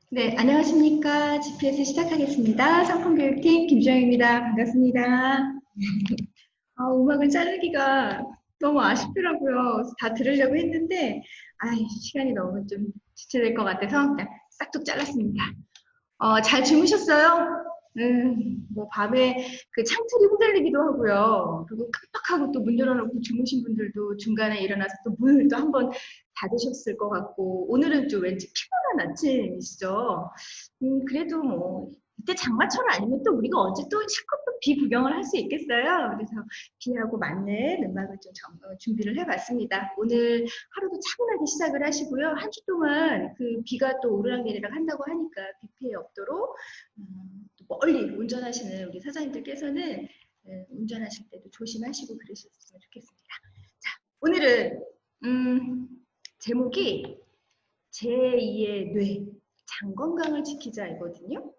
네, 안녕하십니까. GPS 시작하겠습니다. 상품교육팀 김주영입니다. 반갑습니다. 음악을 자르기가 너무 아쉽더라고요. 다 들으려고 했는데, 시간이 너무 좀 지체될 것 같아서 그냥 싹둑 잘랐습니다. 잘 주무셨어요? 뭐 밤에 그 창틀이 흔들리기도 하고요. 그리고 깜빡하고 또 문 열어놓고 주무신 분들도 중간에 일어나서 또 문을 또 한번 닫으셨을 것 같고, 오늘은 좀 왠지 피곤한 아침이시죠? 그래도 뭐 이때 장마철 아니면 또 우리가 언제 또 실컷 또 비 구경을 할 수 있겠어요? 그래서 비하고 맞는 음악을 좀 준비를 해봤습니다. 오늘 하루도 차분하게 시작을 하시고요. 한 주 동안 그 비가 또 오르락내리락 한다고 하니까 비 피해 없도록 또 멀리 운전하시는 우리 사장님들께서는 운전하실 때도 조심하시고 그러셨으면 좋겠습니다. 자, 오늘은 제목이 제2의 뇌, 장 건강을 지키자이거든요.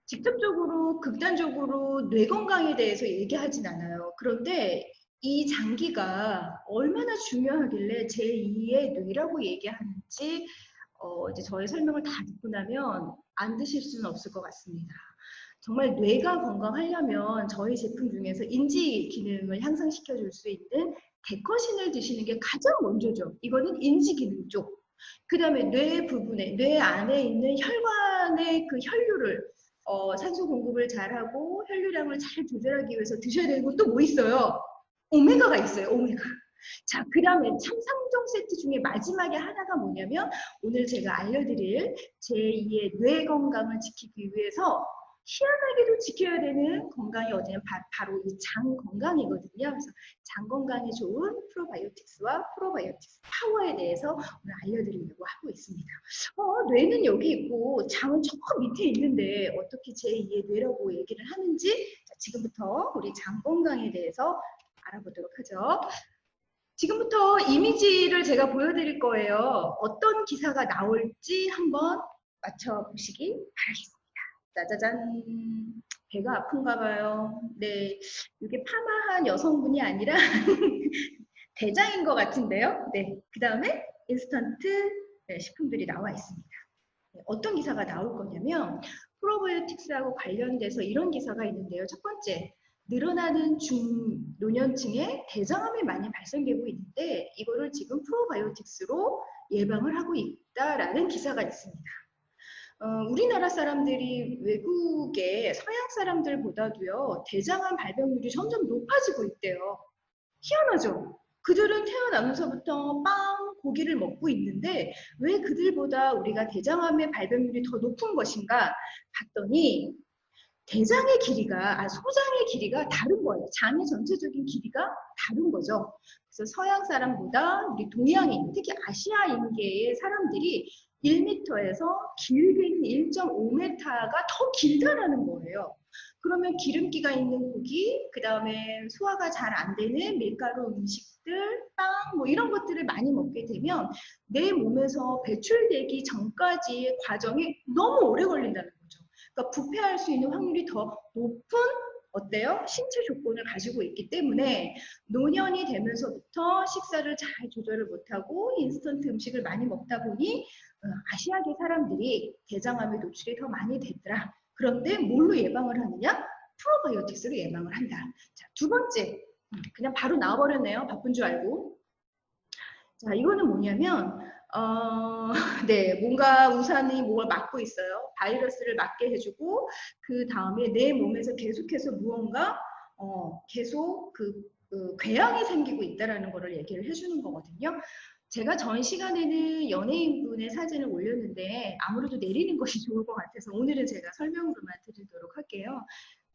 직접적으로 극단적으로 뇌 건강에 대해서 얘기하진 않아요. 그런데 이 장기가 얼마나 중요하길래 제2의 뇌라고 얘기하는지 이제 저의 설명을 다 듣고 나면 안 드실 수는 없을 것 같습니다. 정말 뇌가 건강하려면 저희 제품 중에서 인지 기능을 향상시켜 줄 수 있는 데커신을 드시는 게 가장 먼저죠. 이거는 인지 기능 쪽. 그 다음에 뇌 부분에, 뇌 안에 있는 혈관의 그 혈류를 산소 공급을 잘하고 혈류량을 잘 조절하기 위해서 드셔야 되는 건 또 뭐 있어요? 오메가가 있어요. 오메가. 자, 그 다음에 참삼종 세트 중에 마지막에 하나가 뭐냐면 오늘 제가 알려드릴 제2의 뇌 건강을 지키기 위해서 희한하게도 지켜야 되는 건강이 어디냐 바로 이 장 건강이거든요. 그래서 장 건강에 좋은 프로바이오틱스와 프로바이오틱스 파워에 대해서 오늘 알려드리려고 하고 있습니다. 뇌는 여기 있고 장은 저 밑에 있는데 어떻게 제2의 뇌라고 얘기를 하는지 자, 지금부터 우리 장 건강에 대해서 알아보도록 하죠. 지금부터 이미지를 제가 보여드릴 거예요. 어떤 기사가 나올지 한번 맞춰보시기 바라겠습니다. 짜자잔. 배가 아픈가 봐요. 네, 이게 파마한 여성분이 아니라 대장인 것 같은데요. 네, 그 다음에 인스턴트 식품들이 나와 있습니다. 네, 어떤 기사가 나올 거냐면 프로바이오틱스하고 관련돼서 이런 기사가 있는데요. 첫 번째, 늘어나는 중노년층에 대장암이 많이 발생되고 있는데 이거를 지금 프로바이오틱스로 예방을 하고 있다라는 기사가 있습니다. 우리나라 사람들이 외국의 서양 사람들보다도요, 대장암 발병률이 점점 높아지고 있대요. 희한하죠? 그들은 태어나면서부터 빵, 고기를 먹고 있는데 왜 그들보다 우리가 대장암의 발병률이 더 높은 것인가 봤더니 대장의 길이가, 소장의 길이가 다른 거예요. 장의 전체적인 길이가 다른 거죠. 그래서 서양 사람보다 우리 동양인, 특히 아시아인계의 사람들이 1m에서 길게는 1.5m가 더 길다라는 거예요. 그러면 기름기가 있는 고기, 그 다음에 소화가 잘 안 되는 밀가루 음식들, 빵, 뭐 이런 것들을 많이 먹게 되면 내 몸에서 배출되기 전까지의 과정이 너무 오래 걸린다는 거죠. 그러니까 부패할 수 있는 확률이 더 높은 어때요? 신체 조건을 가지고 있기 때문에 노년이 되면서부터 식사를 잘 조절을 못하고 인스턴트 음식을 많이 먹다 보니 아시아계 사람들이 대장암에 노출이 더 많이 되더라. 그런데 뭘로 예방을 하느냐? 프로바이오틱스로 예방을 한다. 자, 두 번째, 그냥 바로 나와버렸네요. 바쁜 줄 알고. 자, 이거는 뭐냐면 네, 뭔가 우산이 뭘 막고 있어요. 바이러스를 막게 해주고 그 다음에 내 몸에서 계속해서 무언가 계속 그 궤양이 생기고 있다라는 거를 얘기를 해주는 거거든요. 제가 전 시간에는 연예인분의 사진을 올렸는데 아무래도 내리는 것이 좋을 것 같아서 오늘은 제가 설명으로만 드리도록 할게요.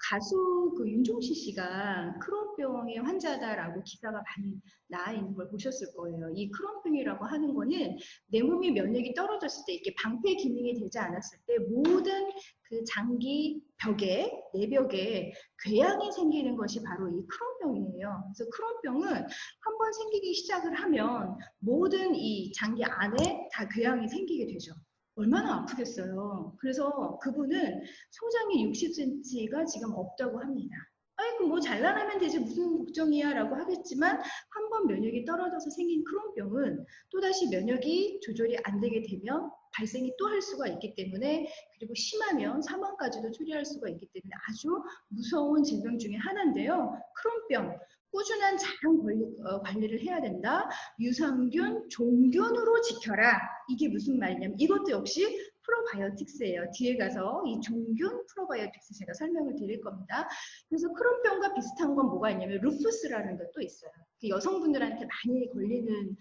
가수 그 윤종신 씨가 크론병의 환자다라고 기사가 많이 나와 있는 걸 보셨을 거예요. 이 크론병이라고 하는 거는 내 몸의 면역이 떨어졌을 때 이게 방패 기능이 되지 않았을 때 모든 그 장기 벽에 내벽에 궤양이 생기는 것이 바로 이 크론병이에요. 그래서 크론병은 한번 생기기 시작을 하면 모든 이 장기 안에 다 궤양이 생기게 되죠. 얼마나 아프겠어요. 그래서 그분은 소장이 60cm가 지금 없다고 합니다. 뭐 잘나가면 되지 무슨 걱정이야 라고 하겠지만 한 번 면역이 떨어져서 생긴 크론병은 또다시 면역이 조절이 안 되게 되면 발생이 또 할 수가 있기 때문에 그리고 심하면 사망까지도 초래할 수가 있기 때문에 아주 무서운 질병 중에 하나인데요. 크론병 꾸준한 장 관리를 해야 된다. 유산균, 종균으로 지켜라. 이게 무슨 말이냐면 이것도 역시 프로바이오틱스예요. 뒤에 가서 이 종균 프로바이오틱스 제가 설명을 드릴 겁니다. 그래서 크론병과 비슷한 건 뭐가 있냐면 루푸스라는 것도 있어요. 그 여성분들한테 많이 걸리는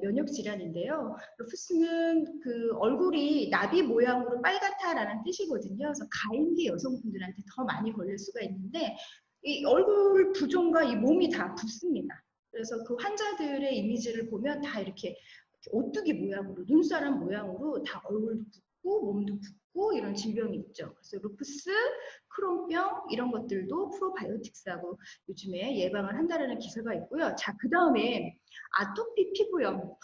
면역 질환인데요. 루푸스는 그 얼굴이 나비 모양으로 빨갛다라는 뜻이거든요. 그래서 가임기 여성분들한테 더 많이 걸릴 수가 있는데 이 얼굴 부종과 이 몸이 다 붓습니다. 그래서 그 환자들의 이미지를 보면 다 이렇게 오뚜기 모양으로 눈사람 모양으로 다 얼굴도 붓고 몸도 붓고 이런 질병이 있죠. 그래서 루푸스, 크론병 이런 것들도 프로바이오틱스하고 요즘에 예방을 한다는 기사가 있고요. 자, 그 다음에 아토피 피부염.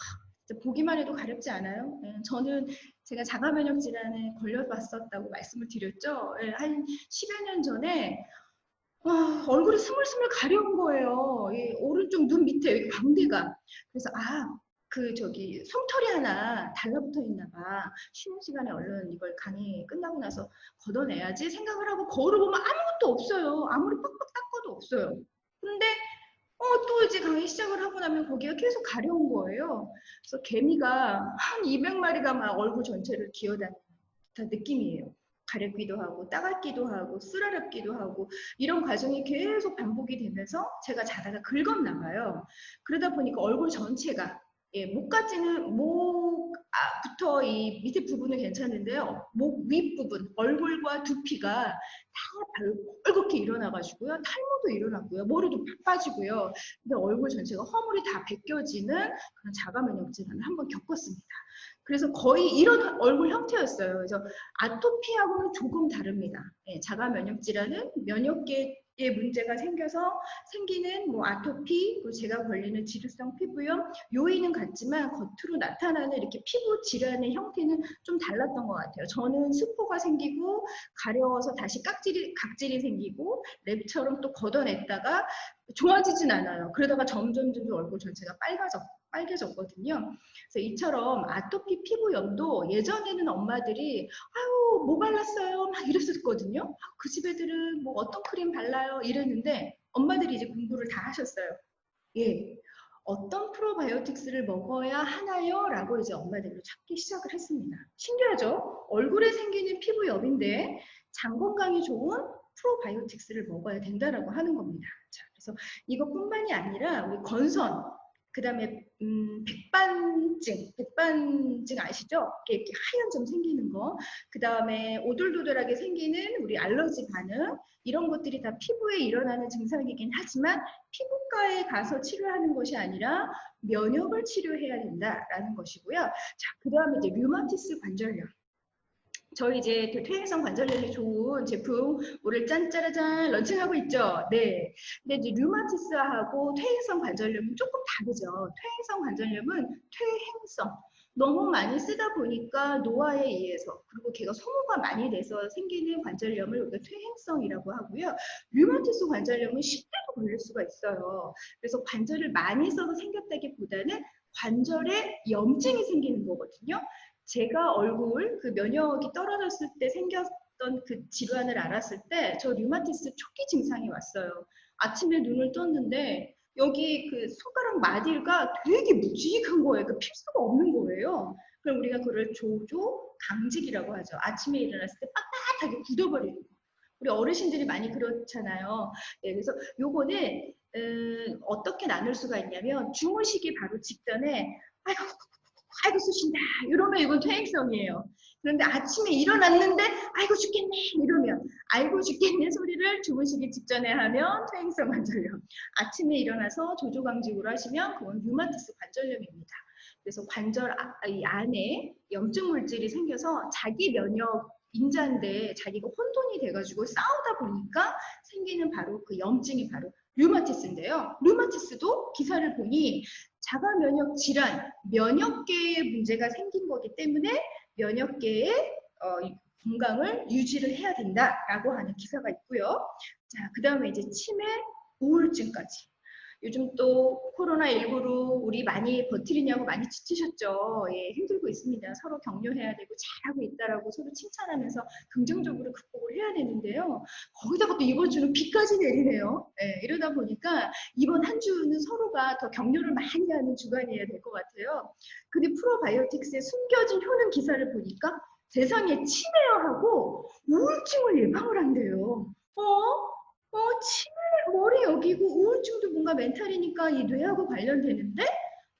진짜 보기만 해도 가렵지 않아요? 저는 제가 자가면역 질환에 걸려봤었다고 말씀을 드렸죠. 한 10여 년 전에 얼굴이 스물스물 가려운 거예요. 이 오른쪽 눈 밑에 여기 광대가. 그래서 저기 솜털이 하나 달라붙어 있나 봐. 쉬는 시간에 얼른 이걸 강의 끝나고 나서 걷어내야지 생각을 하고 거울을 보면 아무것도 없어요. 아무리 빡빡 닦아도 없어요. 근데 또 이제 강의 시작을 하고 나면 거기가 계속 가려운 거예요. 그래서 개미가 한 200마리가 막 얼굴 전체를 기어다니는 듯한 느낌이에요. 가렵기도 하고 따갑기도 하고 쓰라렵기도 하고 이런 과정이 계속 반복이 되면서 제가 자다가 긁었나봐요. 그러다 보니까 얼굴 전체가 목까지는 목부터 이 밑에 부분은 괜찮은데요. 목 윗부분 얼굴과 두피가 다 벌겋게 일어나가지고요. 탈모도 일어났고요. 머리도 팍 빠지고요. 근데 얼굴 전체가 허물이 다 벗겨지는 그런 자가면역 질환을 한번 겪었습니다. 그래서 거의 이런 얼굴 형태였어요. 그래서 아토피하고는 조금 다릅니다. 자가면역 질환은 면역계에 문제가 생겨서 생기는 뭐 아토피, 그리고 제가 걸리는 지루성 피부염 요인은 같지만 겉으로 나타나는 이렇게 피부 질환의 형태는 좀 달랐던 것 같아요. 저는 스포가 생기고 가려워서 다시 각질이 생기고 랩처럼 또 걷어냈다가 좋아지진 않아요. 그러다가 점점 얼굴 전체가 빨개졌거든요. 그래서 이처럼 아토피 피부염도 예전에는 엄마들이 아유 뭐 발랐어요 막 이랬었거든요. 그 집 애들은 뭐 어떤 크림 발라요 이랬는데 엄마들이 이제 공부를 다 하셨어요. 예, 어떤 프로바이오틱스를 먹어야 하나요? 라고 이제 엄마들로 찾기 시작을 했습니다. 신기하죠? 얼굴에 생기는 피부염인데 장 건강이 좋은 프로바이오틱스를 먹어야 된다라고 하는 겁니다. 자, 그래서 이것뿐만이 아니라 우리 건선, 그 다음에 백반증 아시죠? 이렇게 하얀 점 생기는 거, 그 다음에 오돌도돌하게 생기는 우리 알러지 반응, 이런 것들이 다 피부에 일어나는 증상이긴 하지만 피부과에 가서 치료하는 것이 아니라 면역을 치료해야 된다라는 것이고요. 자, 그 다음에 이제 류마티스 관절염. 저희 이제 퇴행성 관절염이 좋은 제품 오늘 짠짜라짠 런칭하고 있죠. 네. 근데 이제 류마티스하고 퇴행성 관절염은 조금 다르죠. 퇴행성 관절염은 퇴행성. 너무 많이 쓰다 보니까 노화에 의해서 그리고 걔가 소모가 많이 돼서 생기는 관절염을 우리가 퇴행성이라고 하고요. 류마티스 관절염은 쉽게도 걸릴 수가 있어요. 그래서 관절을 많이 써서 생겼다기보다는 관절에 염증이 생기는 거거든요. 제가 얼굴 그 면역이 떨어졌을 때 생겼던 그 질환을 알았을 때 저 류마티스 초기 증상이 왔어요. 아침에 눈을 떴는데 여기 그 손가락 마디가 되게 묵직한 거예요. 그 필수가 없는 거예요. 그럼 우리가 그걸 조조강직이라고 하죠. 아침에 일어났을 때 빳빳하게 굳어버리는 거. 우리 어르신들이 많이 그렇잖아요. 네, 그래서 요거는 어떻게 나눌 수가 있냐면 주무시기 바로 직전에 아이고 쑤신다 이러면 이건 퇴행성이에요. 그런데 아침에 일어났는데 아이고 죽겠네 이러면 아이고 죽겠네 소리를 주무시기 직전에 하면 퇴행성 관절염. 아침에 일어나서 조조강직으로 하시면 그건 류마티스 관절염입니다. 그래서 관절 이 안에 염증 물질이 생겨서 자기 면역 인자인데 자기가 혼돈이 돼가지고 싸우다 보니까 생기는 바로 그 염증이 바로 류마티스인데요. 류마티스도 기사를 보니 자가 면역 질환, 면역계에 문제가 생긴 거기 때문에 면역계의 건강을 유지를 해야 된다라고 하는 기사가 있고요. 자, 그 다음에 이제 치매, 우울증까지. 요즘 또 코로나19로 우리 많이 버티느냐고 많이 지치셨죠. 예, 힘들고 있습니다. 서로 격려해야 되고 잘하고 있다라고 서로 칭찬하면서 긍정적으로 극복을 해야 되는데요. 거기다가 또 이번 주는 비까지 내리네요. 예, 이러다 보니까 이번 한 주는 서로가 더 격려를 많이 하는 주간이어야 될 것 같아요. 근데 프로바이오틱스의 숨겨진 효능 기사를 보니까 세상에 치매하고 우울증을 예방을 한대요. 치매, 머리 여기고 우울증도 뭔가 멘탈이니까 이 뇌하고 관련되는데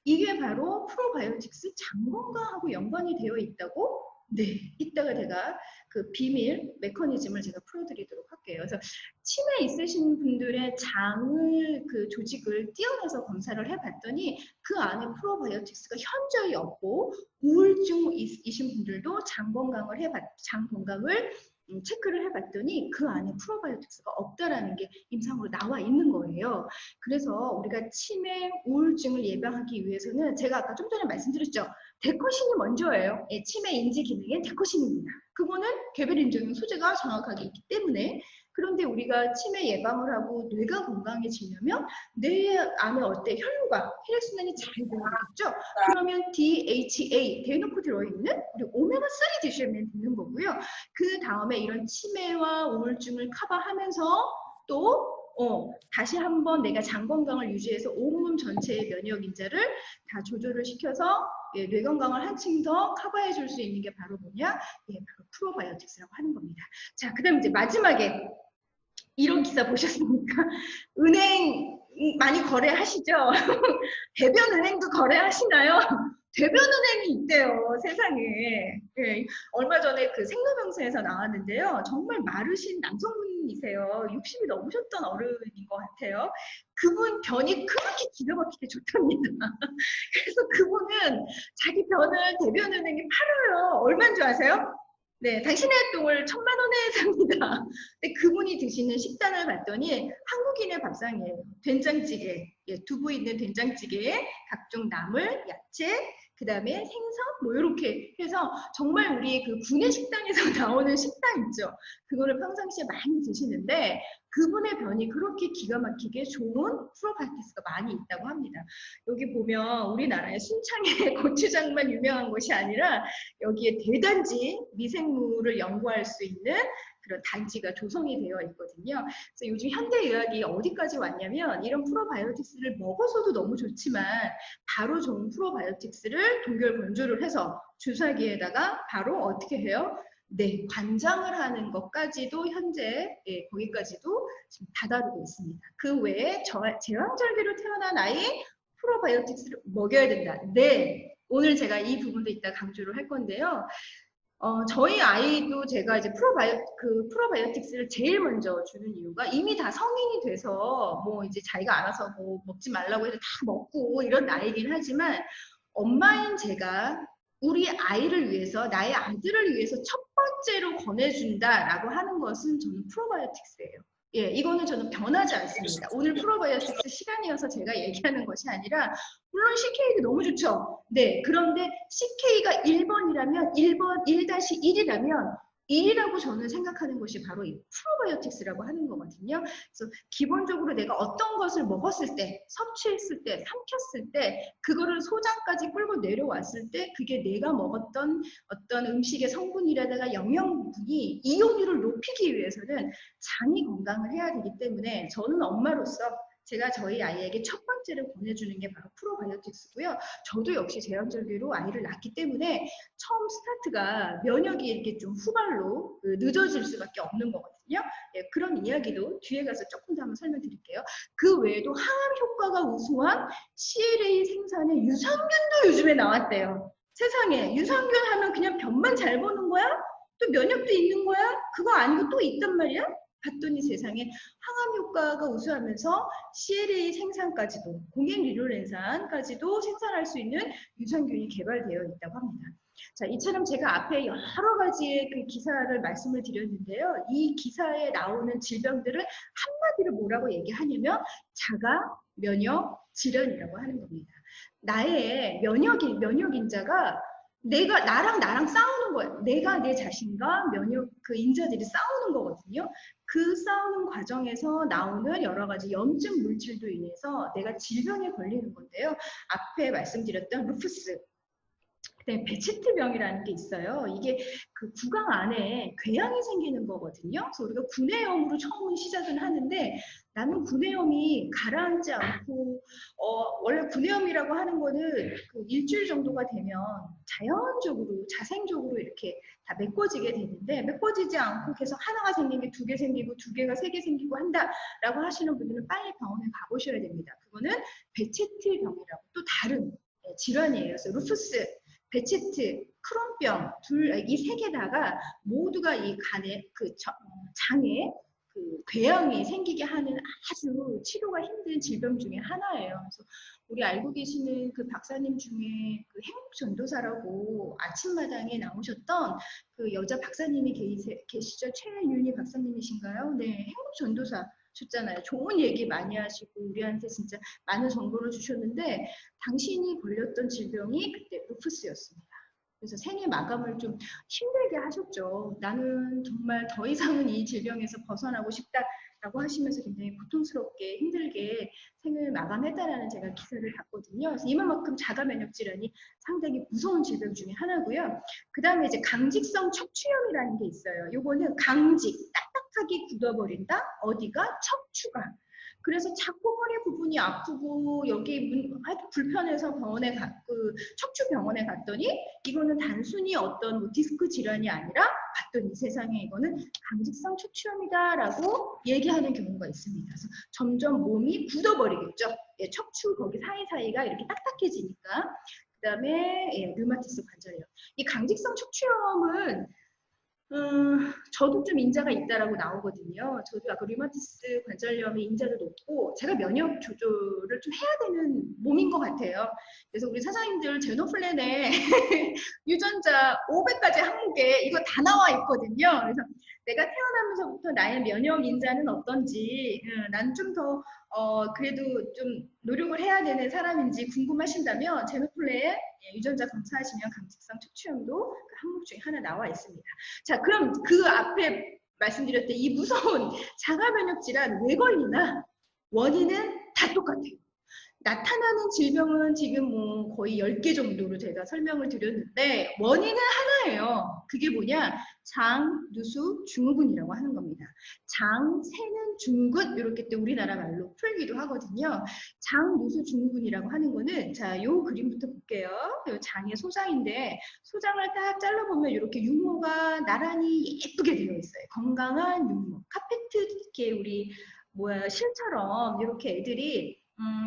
이게 바로 프로바이오틱스 장 건강하고 연관이 되어 있다고? 네, 이따가 제가 그 비밀 메커니즘을 제가 풀어드리도록 할게요. 그래서 치매 있으신 분들의 장을 그 조직을 띄어내서 검사를 해봤더니 그 안에 프로바이오틱스가 현저히 없고 우울증이신 분들도 장 건강을 장 건강을 체크를 해봤더니 그 안에 프로바이오틱스가 없다라는 게 임상으로 나와 있는 거예요. 그래서 우리가 치매, 우울증을 예방하기 위해서는 제가 아까 좀 전에 말씀드렸죠. 데커신이 먼저예요. 예, 치매 인지 기능엔 데커신입니다. 그거는 개별 인증 소재가 정확하게 있기 때문에 그런데 우리가 치매 예방을 하고 뇌가 건강해지려면 뇌 안에 어때 혈류가 혈액순환이 잘 되겠죠. 그러면 DHA 대놓고 들어있는 우리 오메가3 드시면 되는 거고요. 그 다음에 이런 치매와 우울증을 커버하면서 또 다시 한번 내가 장 건강을 유지해서 온몸 전체의 면역 인자를 다 조절을 시켜서 예, 뇌 건강을 한층 더 커버해 줄 수 있는 게 바로 뭐냐? 예, 바로 프로바이오틱스라고 하는 겁니다. 자, 그 다음 이제 마지막에 이런 기사 보셨습니까? 은행 많이 거래하시죠? 대변 은행도 거래하시나요? 대변 은행이 있대요, 세상에. 예, 얼마 전에 그 생로병사에서 나왔는데요. 정말 마르신 남성분이세요. 60이 넘으셨던 어른인 것 같아요. 그분 변이 그렇게 기가 막히게 좋답니다. 그래서 그분은 자기 변을 대변 은행에 팔아요. 얼마인 줄 아세요? 네, 당신의 똥을 1,000만 원에 삽니다. 근데 그분이 드시는 식단을 봤더니 한국인의 밥상이에요. 된장찌개, 예, 두부 있는 된장찌개에 각종 나물, 야채, 그 다음에 생선, 뭐 이렇게 해서 정말 우리 그 구내 식당에서 나오는 식단 있죠. 그거를 평상시에 많이 드시는데 그분의 변이 그렇게 기가 막히게 좋은 프로바이오틱스가 많이 있다고 합니다. 여기 보면 우리나라의 순창의 고추장만 유명한 것이 아니라 여기에 대단지 미생물을 연구할 수 있는 그런 단지가 조성이 되어 있거든요. 그래서 요즘 현대의학이 어디까지 왔냐면 이런 프로바이오틱스를 먹어서도 너무 좋지만 바로 좋은 프로바이오틱스를 동결 건조를 해서 주사기에다가 바로 어떻게 해요? 네, 관장을 하는 것까지도 현재 예, 거기까지도 지금 다다르고 있습니다. 그 외에 제왕절개로 태어난 아이 프로바이오틱스를 먹여야 된다. 네, 오늘 제가 이 부분도 이따 강조를 할 건데요. 저희 아이도 제가 이제 프로바이오틱스를 제일 먼저 주는 이유가 이미 다 성인이 돼서 뭐 이제 자기가 알아서 뭐 먹지 말라고 해서 다 먹고 이런 나이긴 하지만 엄마인 제가 우리 아이를 위해서 나의 아들을 위해서 첫 번째로 권해준다라고 하는 것은 저는 프로바이오틱스예요. 예, 이거는 저는 변하지 않습니다. 오늘 프로바이오틱스 시간이어서 제가 얘기하는 것이 아니라 물론 CK도 너무 좋죠. 네, 그런데 CK가 1번이라면 1번 1-1이라면 1이라고 저는 생각하는 것이 바로 이 프로바이오틱스라고 하는 거거든요. 그래서 기본적으로 내가 어떤 것을 먹었을 때, 섭취했을 때, 삼켰을 때, 그거를 소장까지 끌고 내려왔을 때 그게 내가 먹었던 어떤 음식의 성분이라든가 영양분이 이온율을 높이기 위해서는 장이 건강을 해야 되기 때문에 저는 엄마로서 제가 저희 아이에게 첫 번째로 권해주는 게 바로 프로바이오틱스고요. 저도 역시 제왕절개로 아이를 낳기 때문에 처음 스타트가 면역이 이렇게 좀 후발로 늦어질 수밖에 없는 거거든요. 예, 그런 이야기도 뒤에 가서 조금 더 한번 설명드릴게요. 그 외에도 항암 효과가 우수한 CLA 생산의 유산균도 요즘에 나왔대요. 세상에 유산균 하면 그냥 변만 잘 보는 거야? 또 면역도 있는 거야? 그거 아니고 또 있단 말이야? 봤더니 세상에 항암 효과가 우수하면서 CLA 생산까지도 공행 리룰렌산까지도 생산할 수 있는 유산균이 개발되어 있다고 합니다. 자, 이처럼 제가 앞에 여러 가지의 그 기사를 말씀을 드렸는데요. 이 기사에 나오는 질병들을 한마디로 뭐라고 얘기하냐면 자가 면역 질환이라고 하는 겁니다. 나의 면역인자가 나랑 싸우는 거예요. 내가 내 자신과 면역 그 인자들이 싸우는 거거든요. 그 싸우는 과정에서 나오는 여러 가지 염증 물질도 인해서 내가 질병에 걸리는 건데요. 앞에 말씀드렸던 루푸스, 그다음에 베체트병이라는 게 있어요. 이게 그 구강 안에 궤양이 생기는 거거든요. 그래서 우리가 구내염으로 처음 시작은 하는데 나는 구내염이 가라앉지 않고 원래 구내염이라고 하는 거는 그 일주일 정도가 되면 자연적으로 자생적으로 이렇게 다 메꿔지게 되는데 메꿔지지 않고 계속 하나가 생긴 게 두 개 생기고 두 개가 세 개 생기고 한다라고 하시는 분들은 빨리 병원에 가보셔야 됩니다. 그거는 베체트병이라고 또 다른 질환이에요. 그래서 루푸스, 베체트, 크론병 이 세 개다가 모두가 이 간에 장에 그 궤양이 생기게 하는 아주 치료가 힘든 질병 중에 하나예요. 그래서 우리 알고 계시는 그 박사님 중에 그 행복전도사라고 아침마당에 나오셨던 그 여자 박사님이 계시죠? 최윤희 박사님이신가요? 네, 행복전도사 셨잖아요. 좋은 얘기 많이 하시고 우리한테 진짜 많은 정보를 주셨는데 당신이 걸렸던 질병이 그때 루푸스였습니다. 그래서 생애 마감을 좀 힘들게 하셨죠. 나는 정말 더 이상은 이 질병에서 벗어나고 싶다라고 하시면서 굉장히 고통스럽게 힘들게 생을 마감했다라는 제가 기사를 봤거든요. 그래서 이만큼 자가 면역 질환이 상당히 무서운 질병 중에 하나고요. 그 다음에 이제 강직성 척추염이라는 게 있어요. 요거는 강직, 딱딱하게 굳어버린다. 어디가? 척추가. 그래서 자꾸 허리 부분이 아프고 여기 하여튼 불편해서 척추 병원에 갔더니 이거는 단순히 어떤 뭐 디스크 질환이 아니라 봤더니 세상에 이거는 강직성 척추염이다라고 얘기하는 경우가 있습니다. 그래서 점점 몸이 굳어버리겠죠. 예, 척추 거기 사이사이가 이렇게 딱딱해지니까. 그 다음에 류마티스 관절염. 이 강직성 척추염은 저도 좀 인자가 있다라고 나오거든요. 저도 아까 류마티스 관절염의 인자도 높고 제가 면역 조절을 좀 해야 되는 몸인 것 같아요. 그래서 우리 사장님들 제노플랜에 유전자 500가지 항목에 이거 다 나와 있거든요. 그래서 내가 태어나면서부터 나의 면역 인자는 어떤지 난 좀 더 그래도 좀 노력을 해야 되는 사람인지 궁금하신다면 제노플랜에 유전자 검사하시면 강직성 척추염도 그 항목 중에 하나 나와 있습니다. 자, 그럼 그 앞에 말씀드렸던 이 무서운 자가 면역 질환 왜 걸리나? 원인은 다 똑같아요. 나타나는 질병은 지금 뭐 거의 10개 정도로 제가 설명을 드렸는데 원인은 하나예요. 그게 뭐냐? 장, 누수, 증후군이라고 하는 겁니다. 장, 세는 증후군 이렇게 또 우리나라 말로 풀기도 하거든요. 장, 누수, 증후군이라고 하는 거는 자, 요 그림부터 볼게요. 요 장의 소장인데 소장을 딱 잘라보면 이렇게 육모가 나란히 예쁘게 되어 있어요. 건강한 육모. 카페트 이렇게 우리 실처럼 이렇게 애들이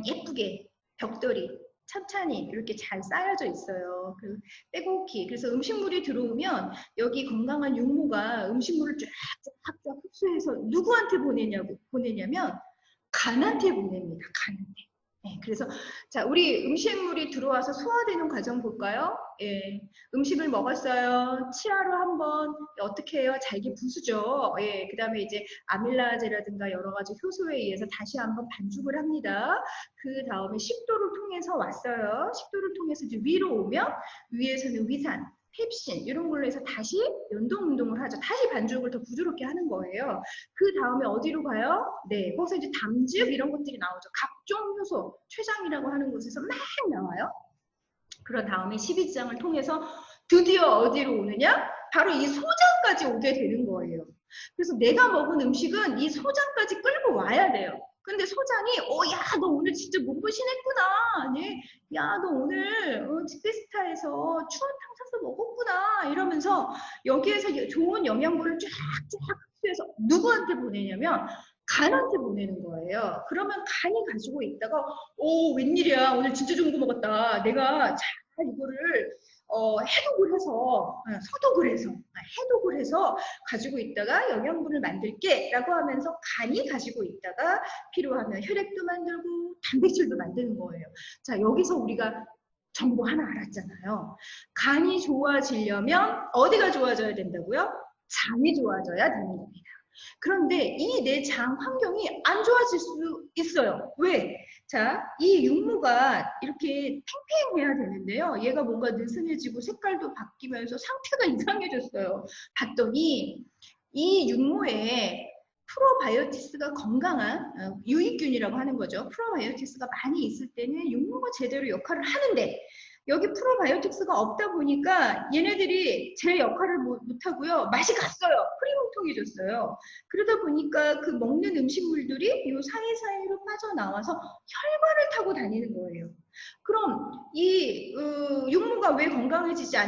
예쁘게 벽돌이 찬찬히 이렇게 잘 쌓여져 있어요. 빼곡히. 그래서 음식물이 들어오면 여기 건강한 육모가 음식물을 쫙쫙 흡수해서 누구한테 보내냐면 간한테 보냅니다. 간한테. 네, 그래서 자, 우리 음식물이 들어와서 소화되는 과정 볼까요? 예, 음식을 먹었어요. 치아로 한번 어떻게 해요? 잘게 부수죠. 예, 그 다음에 이제 아밀라제라든가 여러 가지 효소에 의해서 다시 한번 반죽을 합니다. 그 다음에 식도를 통해서 왔어요. 식도를 통해서 이제 위로 오면 위에서는 위산, 펩신 이런 걸로 해서 다시 연동 운동을 하죠. 다시 반죽을 더 부드럽게 하는 거예요. 그 다음에 어디로 가요? 네, 거기서 이제 담즙 이런 것들이 나오죠. 각종 효소, 췌장이라고 하는 곳에서 막 나와요. 그런 다음에 십이지장을 통해서 드디어 어디로 오느냐? 바로 이 소장까지 오게 되는 거예요. 그래서 내가 먹은 음식은 이 소장까지 끌고 와야 돼요. 근데 소장이 야, 너 오늘 진짜 몸보신했구나. 네? 야, 너 오늘 집베스타에서 추어탕 사서 먹었구나. 이러면서 여기에서 좋은 영양분을 쫙쫙 흡수해서 누구한테 보내냐면 간한테 보내는 거예요. 그러면 간이 가지고 있다가 웬일이야. 오늘 진짜 좋은 거 먹었다. 내가 잘 이거를 해독을 해서 해독을 해서 가지고 있다가 영양분을 만들게 라고 하면서 간이 가지고 있다가 필요하면 혈액도 만들고 단백질도 만드는 거예요. 자, 여기서 우리가 정보 하나 알았잖아요. 간이 좋아지려면 어디가 좋아져야 된다고요? 장이 좋아져야 되는 겁니다. 그런데 이 내 장 환경이 안 좋아질 수 있어요. 왜? 자, 이 육모가 이렇게 팽팽해야 되는데요. 얘가 뭔가 느슨해지고 색깔도 바뀌면서 상태가 이상해졌어요. 봤더니 이 육모에 프로바이오틱스가 건강한 유익균이라고 하는 거죠. 프로바이오틱스가 많이 있을 때는 육모가 제대로 역할을 하는데 여기 프로바이오틱스가 없다 보니까 얘네들이 제 역할을 못하고요. 맛이 갔어요. 흐리멍텅해졌어요. 그러다 보니까 그 먹는 음식물들이 이 사이사이로 빠져나와서 혈관을 타고 다니는 거예요. 그럼 이 육모가 왜 건강해지지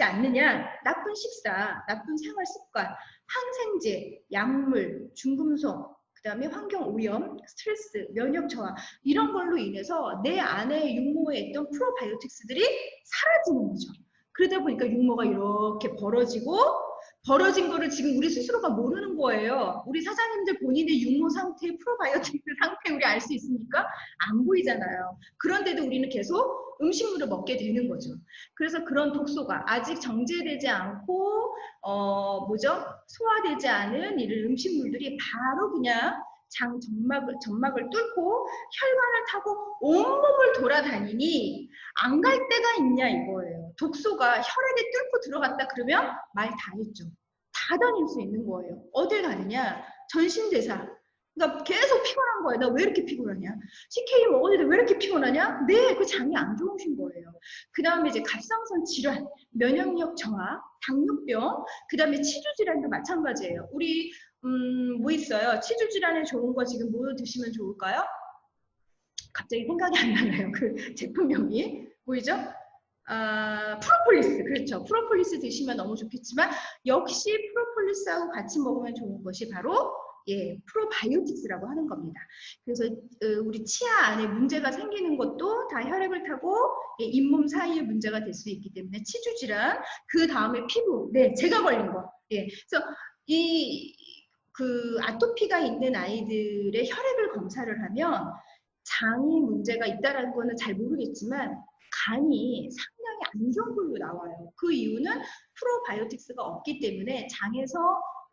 않느냐? 나쁜 식사, 나쁜 생활 습관, 항생제, 약물, 중금속, 그 다음에 환경 오염, 스트레스, 면역 저하 이런 걸로 인해서 내 안에 육모에 있던 프로바이오틱스들이 사라지는 거죠. 그러다 보니까 육모가 이렇게 벌어진 거를 지금 우리 스스로가 모르는 거예요. 우리 사장님들 본인의 육모 상태, 프로바이오틱스 상태 우리 알 수 있습니까? 안 보이잖아요. 그런데도 우리는 계속 음식물을 먹게 되는 거죠. 그래서 그런 독소가 아직 정제되지 않고 소화되지 않은 이런 음식물들이 바로 그냥 점막을 뚫고 혈관을 타고 온몸을 돌아다니니 안 갈 데가 있냐 이거예요. 독소가 혈액에 뚫고 들어갔다 그러면 말 다 했죠. 다 다닐 수 있는 거예요. 어딜 가느냐? 전신대사. 그러니까 계속 피곤한 거예요. 나 왜 이렇게 피곤하냐? CK 먹었는데 왜 이렇게 피곤하냐? 네, 그 장이 안 좋으신 거예요. 그 다음에 이제 갑상선 질환, 면역력 저하, 당뇨병, 그 다음에 치주 질환도 마찬가지예요. 우리 뭐 있어요? 치주 질환에 좋은 거 지금 뭐 드시면 좋을까요? 갑자기 생각이 안 나요. 그 제품명이 보이죠? 프로폴리스, 그렇죠. 프로폴리스 드시면 너무 좋겠지만 역시 프로폴리스하고 같이 먹으면 좋은 것이 바로 프로바이오틱스라고 하는 겁니다. 그래서 우리 치아 안에 문제가 생기는 것도 다 혈액을 타고 잇몸 사이에 문제가 될 수 있기 때문에 치주 질환, 그 다음에 피부, 네, 제가 걸린 거. 그래서 그 아토피가 있는 아이들의 혈액을 검사를 하면 장이 문제가 있다는 거는 잘 모르겠지만 간이 상당히 안 좋은 걸로 나와요. 그 이유는 프로바이오틱스가 없기 때문에 장에서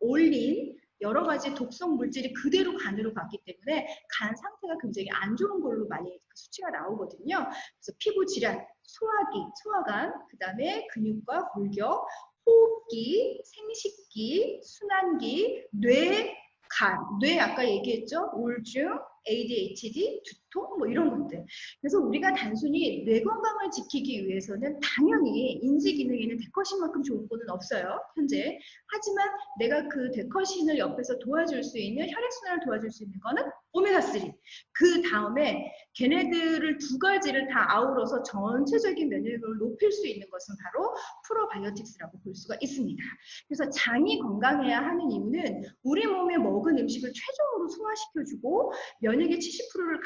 올린 여러 가지 독성 물질이 그대로 간으로 갔기 때문에 간 상태가 굉장히 안 좋은 걸로 많이 수치가 나오거든요. 그래서 피부 질환, 소화기, 소화관, 그 다음에 근육과 골격, 호흡기, 생식기, 순환기, 뇌, 간, 뇌 아까 얘기했죠? 우울증, ADHD, 두통 뭐 이런 것들. 그래서 우리가 단순히 뇌 건강을 지키기 위해서는 당연히 인지 기능에는 데커신만큼 좋은 거는 없어요. 현재. 하지만 내가 그 데커신을 옆에서 도와줄 수 있는 혈액순환을 도와줄 수 있는 거는 오메가3. 그 다음에 걔네들을 두 가지를 다 아우러서 전체적인 면역력을 높일 수 있는 것은 바로 프로바이오틱스라고 볼 수가 있습니다. 그래서 장이 건강해야 하는 이유는 우리 몸에 먹은 음식을 최종으로 소화시켜주고 면역의 70%를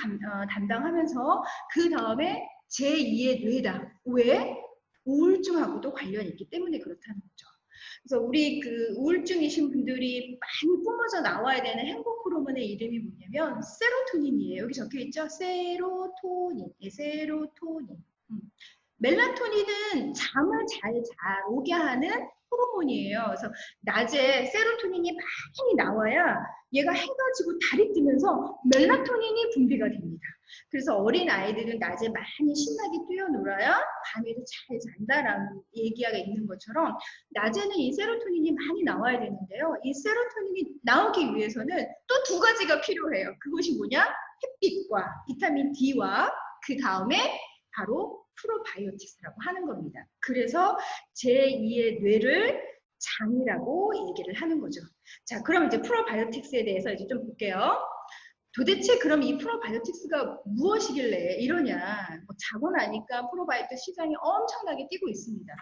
담당하면서 그 다음에 제2의 뇌다. 왜? 우울증하고도 관련이 있기 때문에 그렇다는 거죠. 그래서 우리 그 우울증이신 분들이 많이 뿜어져 나와야 되는 행복 호르몬의 이름이 뭐냐면 세로토닌이에요. 여기 적혀 있죠? 세로토닌. 세로토닌. 멜라토닌은 잠을 잘 오게 하는 호르몬이에요. 그래서 낮에 세로토닌이 많이 나와야 얘가 해가 지고 달이 뜨면서 멜라토닌이 분비가 됩니다. 그래서 어린 아이들은 낮에 많이 신나게 뛰어놀아야 밤에도 잘 잔다라는 얘기가 있는 것처럼 낮에는 이 세로토닌이 많이 나와야 되는데요. 이 세로토닌이 나오기 위해서는 또 두 가지가 필요해요. 그것이 뭐냐? 햇빛과 비타민 D와 그 다음에 바로 프로바이오틱스라고 하는 겁니다. 그래서 제2의 뇌를 장이라고 얘기를 하는 거죠. 자, 그럼 이제 프로바이오틱스에 대해서 이제 좀 볼게요. 도대체 그럼 이 프로바이오틱스가 무엇이길래 이러냐. 자고 나니까 프로바이오틱스 시장이 엄청나게 뛰고 있습니다.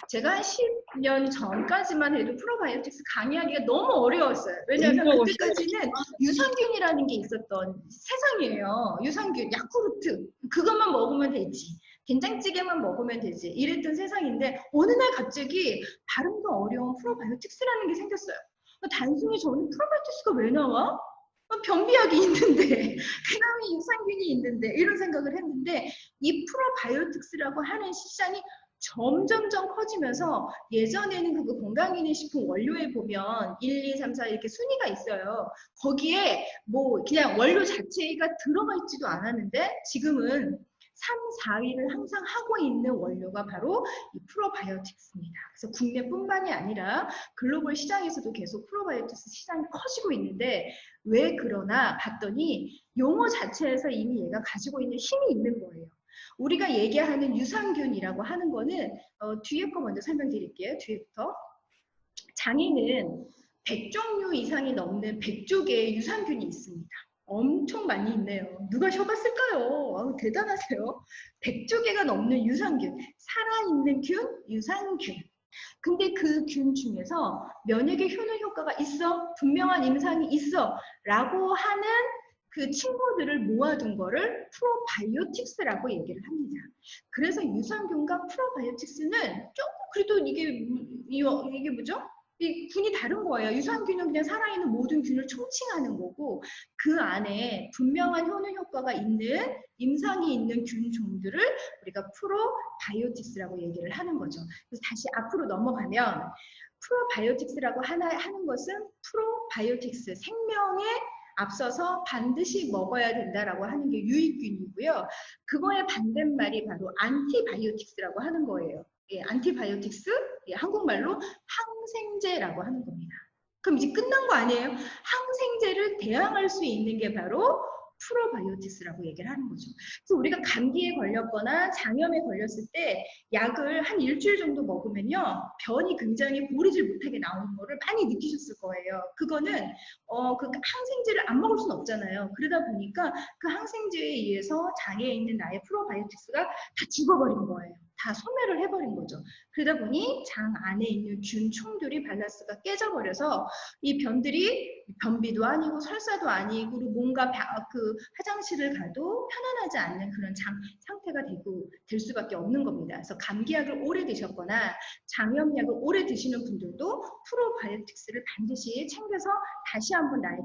제가 한 10년 전까지만 해도 프로바이오틱스 강의하기가 너무 어려웠어요. 왜냐하면 그때까지는 유산균이라는 게 있었던 세상이에요. 유산균, 야쿠르트 그것만 먹으면 되지. 된장찌개만 먹으면 되지. 이랬던 세상인데 어느 날 갑자기 발음도 어려운 프로바이오틱스라는 게 생겼어요. 단순히 저는 프로바이오틱스가 왜 나와? 변비약이 있는데 그 다음에 유산균이 있는데 이런 생각을 했는데 이 프로바이오틱스라고 하는 시장이 점점점 커지면서 예전에는 그 건강기능식품 원료에 보면 1, 2, 3, 4 이렇게 순위가 있어요. 거기에 뭐 그냥 원료 자체가 들어가 있지도 않았는데 지금은 3, 4위를 항상 하고 있는 원료가 바로 이 프로바이오틱스입니다. 그래서 국내뿐만이 아니라 글로벌 시장에서도 계속 프로바이오틱스 시장이 커지고 있는데 왜 그러나 봤더니 용어 자체에서 이미 얘가 가지고 있는 힘이 있는 거예요. 우리가 얘기하는 유산균이라고 하는 거는 뒤에 거 먼저 설명드릴게요. 뒤에부터. 장에는 100종류 이상이 넘는 100쪽의 유산균이 있습니다. 엄청 많이 있네요. 누가 쉬어봤을까요? 아우, 대단하세요. 100조개가 넘는 유산균, 살아있는 균, 유산균. 근데 그 균 중에서 면역에 효능 효과가 있어, 분명한 임상이 있어 라고 하는 그 친구들을 모아둔 거를 프로바이오틱스라고 얘기를 합니다. 그래서 유산균과 프로바이오틱스는 조금 그래도 이게 뭐죠? 이 균이 다른 거예요. 유산균은 그냥 살아있는 모든 균을 총칭하는 거고 그 안에 분명한 효능 효과가 있는 임상이 있는 균 종들을 우리가 프로바이오틱스라고 얘기를 하는 거죠. 그래서 다시 앞으로 넘어가면 프로바이오틱스라고 하는 것은 프로바이오틱스, 생명에 앞서서 반드시 먹어야 된다라고 하는 게 유익균이고요. 그거의 반대말이 바로 안티바이오틱스라고 하는 거예요. 예, 안티바이오틱스, 예, 한국말로 항생제라고 하는 겁니다. 그럼 이제 끝난 거 아니에요? 항생제를 대항할 수 있는 게 바로 프로바이오틱스라고 얘기를 하는 거죠. 그래서 우리가 감기에 걸렸거나 장염에 걸렸을 때 약을 한 일주일 정도 먹으면요, 변이 굉장히 고르질 못하게 나오는 거를 많이 느끼셨을 거예요. 그거는 그 항생제를 안 먹을 수는 없잖아요. 그러다 보니까 그 항생제에 의해서 장에 있는 나의 프로바이오틱스가 다 죽어버린 거예요. 다 소멸을 해버린 거죠. 그러다 보니 장 안에 있는 균총들이 밸런스가 깨져버려서 이 변들이 변비도 아니고 설사도 아니고 뭔가 그 화장실을 가도 편안하지 않는 그런 상태가 될 수밖에 없는 겁니다. 그래서 감기약을 오래 드셨거나 장염약을 오래 드시는 분들도 프로바이오틱스를 반드시 챙겨서 다시 한번 나의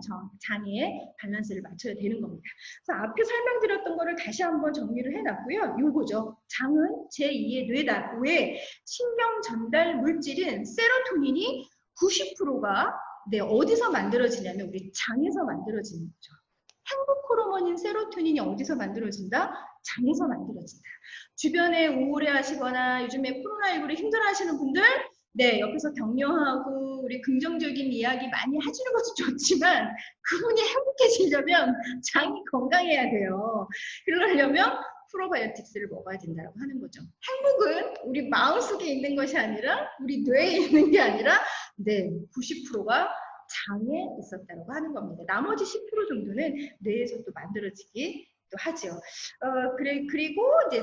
장에 밸런스를 맞춰야 되는 겁니다. 그래서 앞에 설명드렸던 거를 다시 한번 정리를 해놨고요. 요거죠. 장은 제2의 뇌다. 왜? 신경 전달 물질인 세로토닌이 90%가 어디서 만들어지냐면 우리 장에서 만들어지는 거죠. 행복 호르몬인 세로토닌이 어디서 만들어진다? 장에서 만들어진다. 주변에 우울해하시거나 요즘에 코로나19로 힘들어하시는 분들 옆에서 격려하고 우리 긍정적인 이야기 많이 해주는 것도 좋지만 그분이 행복해지려면 장이 건강해야 돼요. 그러려면 프로바이오틱스를 먹어야 된다고 하는 거죠. 행복은 우리 마음속에 있는 것이 아니라 우리 뇌에 있는 게 아니라 90%가 장에 있었다고 하는 겁니다. 나머지 10% 정도는 뇌에서 또 만들어지기 또 하죠. 그리고 이제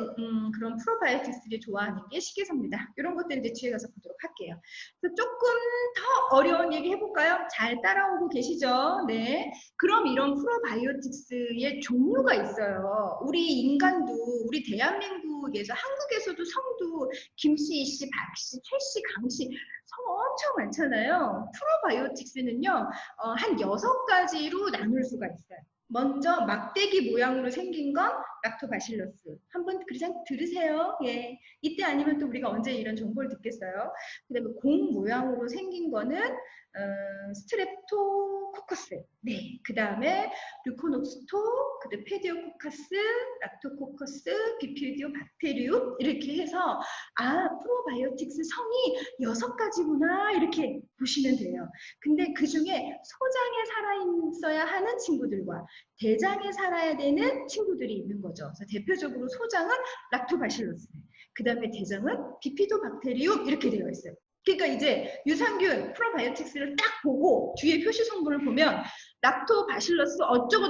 그런 프로바이오틱스를 좋아하는 게 식이섬유다. 이런 것들 이제 뒤에 가서 보도록 할게요. 그래서 조금 더 어려운 얘기 해볼까요? 잘 따라오고 계시죠? 네. 그럼 이런 프로바이오틱스의 종류가 있어요. 우리 인간도 우리 대한민국에서 한국에서도 성도 김씨, 이씨, 박씨, 최씨, 강씨 성 엄청 많잖아요. 프로바이오틱스는요, 한 6가지로 나눌 수가 있어요. 먼저 막대기 모양으로 생긴 건 락토바실러스. 한번 그냥 들으세요. 예. 이때 아니면 또 우리가 언제 이런 정보를 듣겠어요. 그 다음에 공 모양으로 생긴 거는 스트랩토코커스. 네. 그 다음에 류코녹스토, 그 다음에 페디오코카스, 락토코커스, 비피디오 박테리움 이렇게 해서 프로바이오틱스 성이 6가지구나 이렇게 보시면 돼요. 근데 그 중에 소장에 살아있어야 하는 친구들과 대장에 살아야 되는 친구들이 있는 거죠. 그래서 대표적으로 소장은 락토바실러스, 그 다음에 대장은 비피도박테리움 이렇게 되어 있어요. 그러니까 이제 유산균 프로바이오틱스를 딱 보고 뒤에 표시 성분을 보면 락토바실러스 어쩌고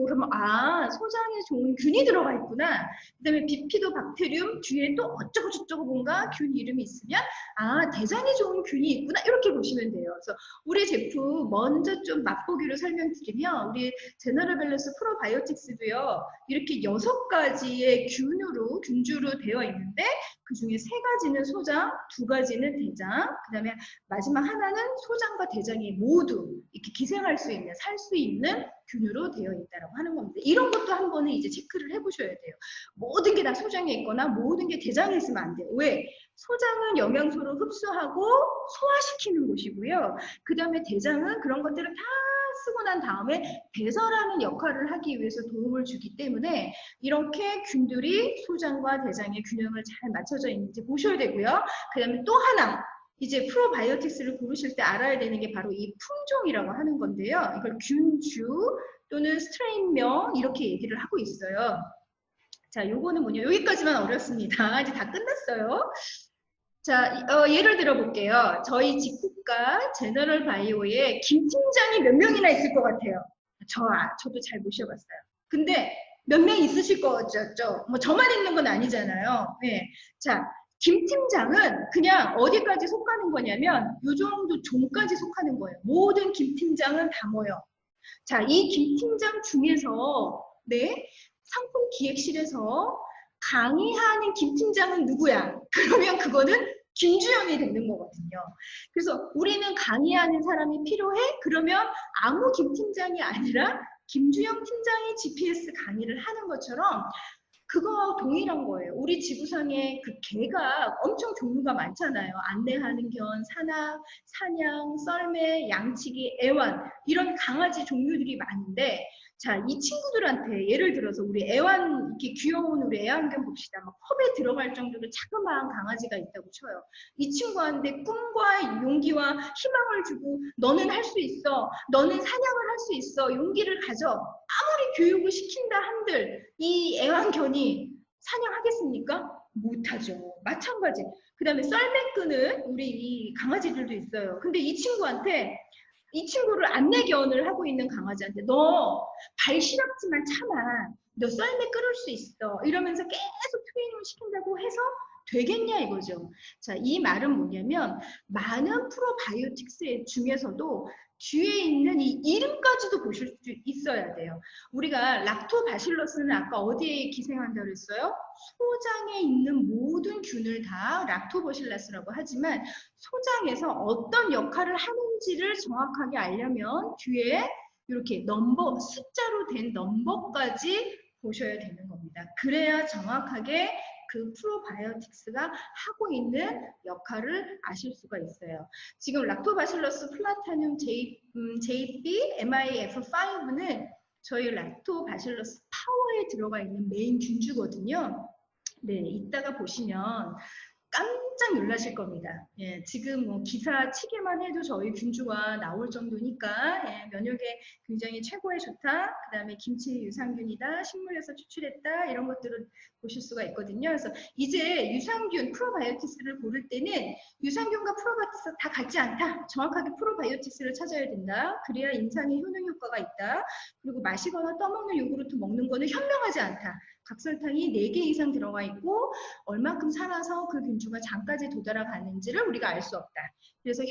그러면 소장에 좋은 균이 들어가 있구나. 그 다음에 비피도박테리움 뒤에 또 어쩌고 뭔가 균 이름이 있으면 대장에 좋은 균이 있구나 이렇게 보시면 돼요. 그래서 우리 제품 먼저 좀 맛보기로 설명드리면 우리 제너럴 밸런스 프로바이오틱스도요 이렇게 6가지의 균주로 되어 있는데 그 중에 3가지는 소장, 2가지는 대장, 그 다음에 마지막 하나는 소장과 대장이 모두 이렇게 기생할 수 있는 그냥 살 수 있는 균으로 되어 있다라고 하는 겁니다. 이런 것도 한 번은 이제 체크를 해보셔야 돼요. 모든 게 다 소장에 있거나 모든 게 대장에 있으면 안 돼요. 왜? 소장은 영양소를 흡수하고 소화시키는 곳이고요. 그 다음에 대장은 그런 것들을 다 쓰고 난 다음에 배설하는 역할을 하기 위해서 도움을 주기 때문에 이렇게 균들이 소장과 대장의 균형을 잘 맞춰져 있는지 보셔야 되고요. 그 다음에 또 하나, 이제 프로바이오틱스를 고르실 때 알아야 되는 게 바로 이 품종이라고 하는 건데요. 이걸 균주 또는 스트레인명 이렇게 얘기를 하고 있어요. 자, 요거는 뭐냐? 여기까지만 어렵습니다. 이제 다 끝났어요. 자, 예를 들어 볼게요. 저희 직후과 제너럴 바이오에 김 팀장이 몇 명이나 있을 것 같아요. 저도 잘 모셔봤어요. 근데 몇 명 있으실 거죠? 뭐 저만 있는 건 아니잖아요. 네. 자, 김 팀장은 그냥 어디까지 속하는 거냐면 요 정도 종까지 속하는 거예요. 모든 김 팀장은 다 모여. 자, 이 김 팀장 중에서 네, 상품 기획실에서 강의하는 김 팀장은 누구야? 그러면 그거는 김주영이 되는 거거든요. 그래서 우리는 강의하는 사람이 필요해? 그러면 아무 김 팀장이 아니라 김주영 팀장이 GPS 강의를 하는 것처럼 그거 동일한 거예요. 우리 지구상에 그 개가 엄청 종류가 많잖아요. 안내하는 견, 산악, 사냥, 썰매, 양치기, 애완 이런 강아지 종류들이 많은데 자, 이 친구들한테 예를 들어서 우리 애완 이렇게 귀여운 우리 애완견 봅시다. 막 컵에 들어갈 정도로 자그마한 강아지가 있다고 쳐요. 이 친구한테 꿈과 용기와 희망을 주고 너는 할 수 있어. 너는 사냥을 할 수 있어. 용기를 가져. 아무리 교육을 시킨다 한들 이 애완견이 사냥하겠습니까? 못하죠. 마찬가지. 그 다음에 썰매 끄는 우리 이 강아지들도 있어요. 근데 이 친구한테 이 친구를 안내견을 하고 있는 강아지한테 너 발 시렵지만 참아. 너 썰매 끌을 수 있어. 이러면서 계속 트레이닝을 시킨다고 해서 되겠냐 이거죠. 자, 이 말은 뭐냐면 많은 프로바이오틱스 중에서도 뒤에 있는 이 이름까지도 보실 수 있어야 돼요. 우리가 락토바실러스는 아까 어디에 기생한다고 그랬어요? 소장에 있는 모든 균을 다 락토바실러스라고 하지만 소장에서 어떤 역할을 하는지를 정확하게 알려면 뒤에 이렇게 넘버, 숫자로 된 넘버까지 보셔야 되는 겁니다. 그래야 정확하게 그 프로바이오틱스가 하고 있는 역할을 아실 수가 있어요. 지금 락토바실러스 플라타늄 JB MIF5는 저희 락토바실러스 파워에 들어가 있는 메인 균주거든요. 네, 이따가 보시면 깜짝 놀라실 겁니다. 예, 지금 뭐 기사 치기만 해도 저희 균주가 나올 정도니까 예, 면역에 굉장히 최고에 좋다. 그 다음에 김치 유산균이다. 식물에서 추출했다. 이런 것들을 보실 수가 있거든요. 그래서 이제 유산균, 프로바이오틱스를 고를 때는 유산균과 프로바이오틱스 다 같지 않다. 정확하게 프로바이오틱스를 찾아야 된다. 그래야 임상에 효능 효과가 있다. 그리고 마시거나 떠먹는 요구르트 먹는 거는 현명하지 않다. 각설탕이 4개 이상 들어가 있고 얼만큼 살아서 그 균주가 장까지 도달하는지를 우리가 알 수 없다. 그래서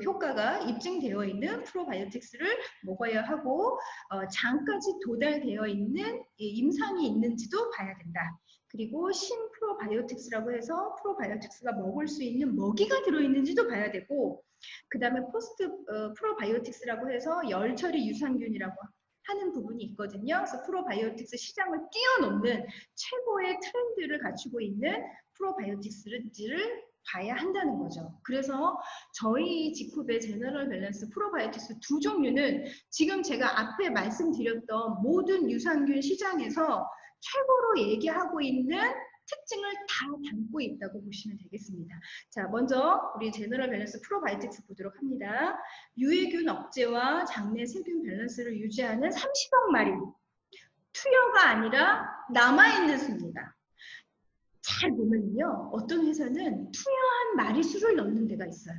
효과가 입증되어 있는 프로바이오틱스를 먹어야 하고 장까지 도달되어 있는 임상이 있는지도 봐야 된다. 그리고 신프로바이오틱스라고 해서 프로바이오틱스가 먹을 수 있는 먹이가 들어있는지도 봐야 되고 그 다음에 포스트 프로바이오틱스라고 해서 열처리 유산균이라고 하는 부분이 있거든요. 그래서 프로바이오틱스 시장을 뛰어넘는 최고의 트렌드를 갖추고 있는 프로바이오틱스를 봐야 한다는 거죠. 그래서 저희 지쿠베 제너럴 밸런스 프로바이오틱스 두 종류는 지금 제가 앞에 말씀드렸던 모든 유산균 시장에서 최고로 얘기하고 있는 특징을 다 담고 있다고 보시면 되겠습니다. 자, 먼저 우리 제너럴 밸런스 프로바이오틱스 보도록 합니다. 유해균 억제와 장내 세균 밸런스를 유지하는 30억 마리. 투여가 아니라 남아있는 수입니다. 잘 보면요. 어떤 회사는 투여한 마리수를 넣는 데가 있어요.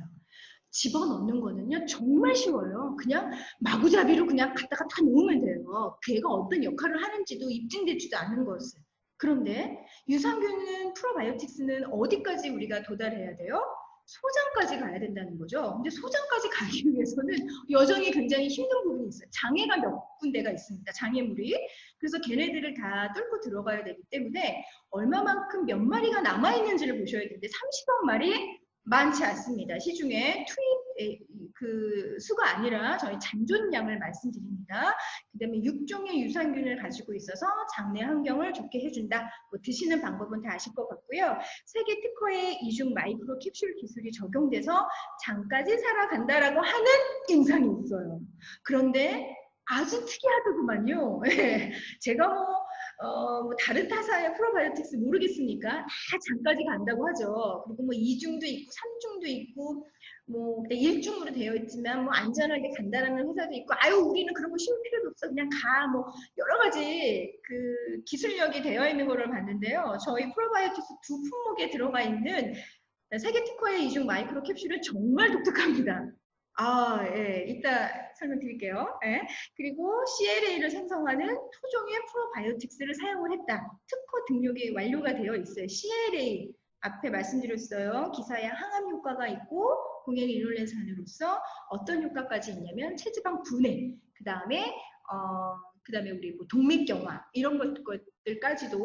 집어넣는 거는요. 정말 쉬워요. 그냥 마구잡이로 그냥 갖다가 다 넣으면 돼요. 걔가 어떤 역할을 하는지도 입증되지도 않은 것을. 그런데 유산균은 프로바이오틱스는 어디까지 우리가 도달해야 돼요? 소장까지 가야 된다는 거죠. 근데 소장까지 가기 위해서는 여전히 굉장히 힘든 부분이 있어요. 장애가 몇 군데가 있습니다. 장애물이. 그래서 걔네들을 다 뚫고 들어가야 되기 때문에 얼마만큼 몇 마리가 남아있는지를 보셔야 되는데 30억 마리 많지 않습니다. 시중에 그 수가 아니라 저희 잔존량을 말씀드립니다. 그 다음에 6종의 유산균을 가지고 있어서 장내 환경을 좋게 해준다. 뭐 드시는 방법은 다 아실 것 같고요. 세계 특허의 이중 마이크로 캡슐 기술이 적용돼서 장까지 살아간다라고 하는 임상이 있어요. 그런데 아주 특이하더구만요. 제가 뭐 다른 타사의 프로바이오틱스 모르겠으니까 다 장까지 간다고 하죠. 그리고 뭐 2중도 있고 3중도 있고 뭐 1중으로 되어 있지만 뭐 안전하게 간다라는 회사도 있고 아유 우리는 그런 거 쉬울 필요도 없어 그냥 가 뭐 여러 가지 그 기술력이 되어 있는 거를 봤는데요. 저희 프로바이오틱스 두 품목에 들어가 있는 세계 특허의 이중 마이크로 캡슐은 정말 독특합니다. 예, 이따 설명드릴게요. 예. 그리고 CLA를 생성하는 토종의 프로바이오틱스를 사용을 했다. 특허 등록이 완료가 되어 있어요. CLA 앞에 말씀드렸어요. 기사에 항암 효과가 있고 공행 리놀렌산으로서 어떤 효과까지 있냐면 체지방 분해, 그 다음에 우리 뭐 동맥경화 이런 것들까지도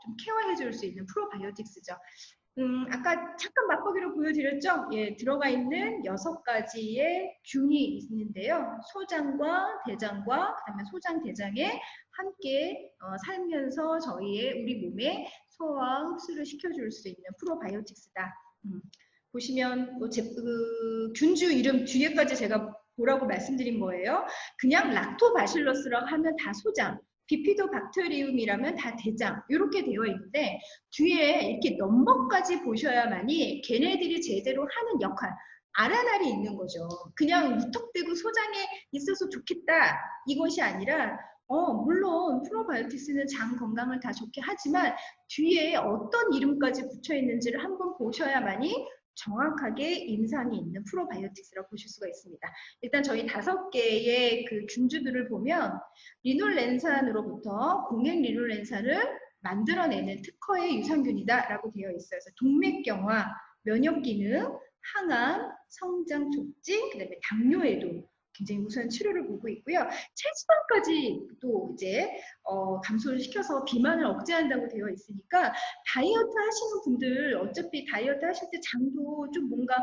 좀 케어해 줄 수 있는 프로바이오틱스죠. 아까 잠깐 맛보기로 보여드렸죠? 예, 들어가 있는 6가지의 균이 있는데요. 소장과 대장과 그다음에 소장, 대장에 함께 살면서 저희의 우리 몸에 소화, 흡수를 시켜줄 수 있는 프로바이오틱스다. 보시면 뭐 균주 이름 뒤에까지 제가 보라고 말씀드린 거예요. 그냥 락토바실러스라고 하면 다 소장, 비피도박테리움이라면 다 대장 이렇게 되어 있는데 뒤에 이렇게 넘버까지 보셔야만이 걔네들이 제대로 하는 역할 알아날이 있는 거죠. 그냥 무턱대고 소장에 있어서 좋겠다 이것이 아니라 물론 프로바이오틱스는 장 건강을 다 좋게 하지만 뒤에 어떤 이름까지 붙여 있는지를 한번 보셔야만이 정확하게 임상이 있는 프로바이오틱스라고 보실 수가 있습니다. 일단 저희 5개의 그 균주들을 보면 리놀렌산으로부터 공행 리놀렌산을 만들어내는 특허의 유산균이다라고 되어 있어요. 그래서 동맥경화, 면역기능, 항암, 성장 촉진, 그다음에 당뇨에도 굉장히 우수한 치료를 보고 있고요. 체지방까지 또 이제 감소를 시켜서 비만을 억제한다고 되어 있으니까 다이어트 하시는 분들 어차피 다이어트 하실 때 장도 좀 뭔가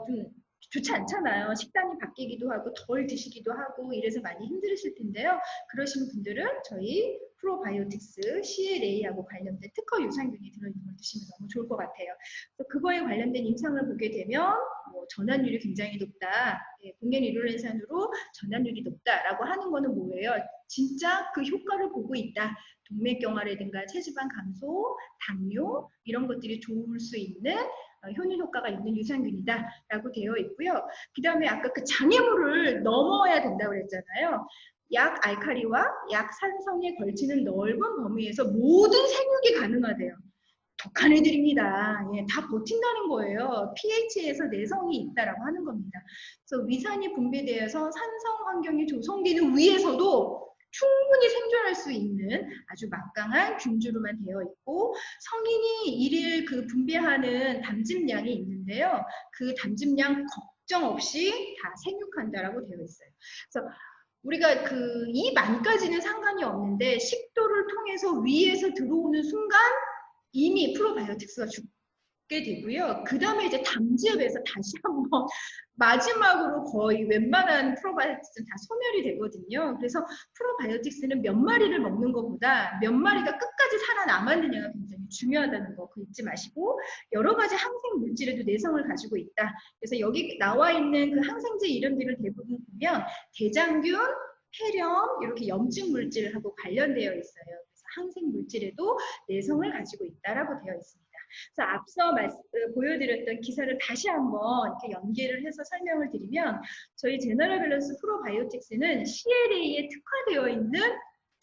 좀 좋지 않잖아요. 식단이 바뀌기도 하고 덜 드시기도 하고 이래서 많이 힘드실 텐데요. 그러신 분들은 저희 프로바이오틱스 CLA하고 관련된 특허 유산균이 들어있는 걸 드시면 너무 좋을 것 같아요. 그래서 그거에 관련된 임상을 보게 되면 뭐 전환율이 굉장히 높다. 예, 공행 리놀렌산으로 전환율이 높다라고 하는 거는 뭐예요? 진짜 그 효과를 보고 있다. 동맥경화라든가 체지방 감소, 당뇨 이런 것들이 좋을 수 있는 효능 효과가 있는 유산균이다 라고 되어 있고요. 그 다음에 아까 그 장애물을 넘어야 된다고 그랬잖아요. 약 알칼리와 약 산성에 걸치는 넓은 범위에서 모든 생육이 가능하대요. 독한 애들입니다. 예, 다 버틴다는 거예요. pH에서 내성이 있다라고 하는 겁니다. 그래서 위산이 분비되어서 산성 환경이 조성되는 위에서도 충분히 생존할 수 있는 아주 막강한 균주로만 되어 있고 성인이 일일 그 분비하는 담즙량이 있는데요. 그 담즙량 걱정 없이 다 생육한다라고 되어 있어요. 그래서 우리가 그 이 만까지는 상관이 없는데 식도를 통해서 위에서 들어오는 순간 이미 프로바이오틱스가 죽게 되고요. 그 다음에 이제 담즙에서 다시 한번 마지막으로 거의 웬만한 프로바이오틱스는 다 소멸이 되거든요. 그래서 프로바이오틱스는 몇 마리를 먹는 것보다 몇 마리가 끝까지 살아남았느냐가 굉장히 중요하다는 거 잊지 마시고 여러 가지 항생 물질에도 내성을 가지고 있다. 그래서 여기 나와 있는 그 항생제 이름들을 대부분 보면 대장균, 폐렴 이렇게 염증 물질하고 관련되어 있어요. 그래서 항생 물질에도 내성을 가지고 있다라고 되어 있습니다. 그래서 앞서 보여드렸던 기사를 다시 한번 이렇게 연계를 해서 설명을 드리면 저희 제너럴 밸런스 프로바이오틱스는 CLA에 특화되어 있는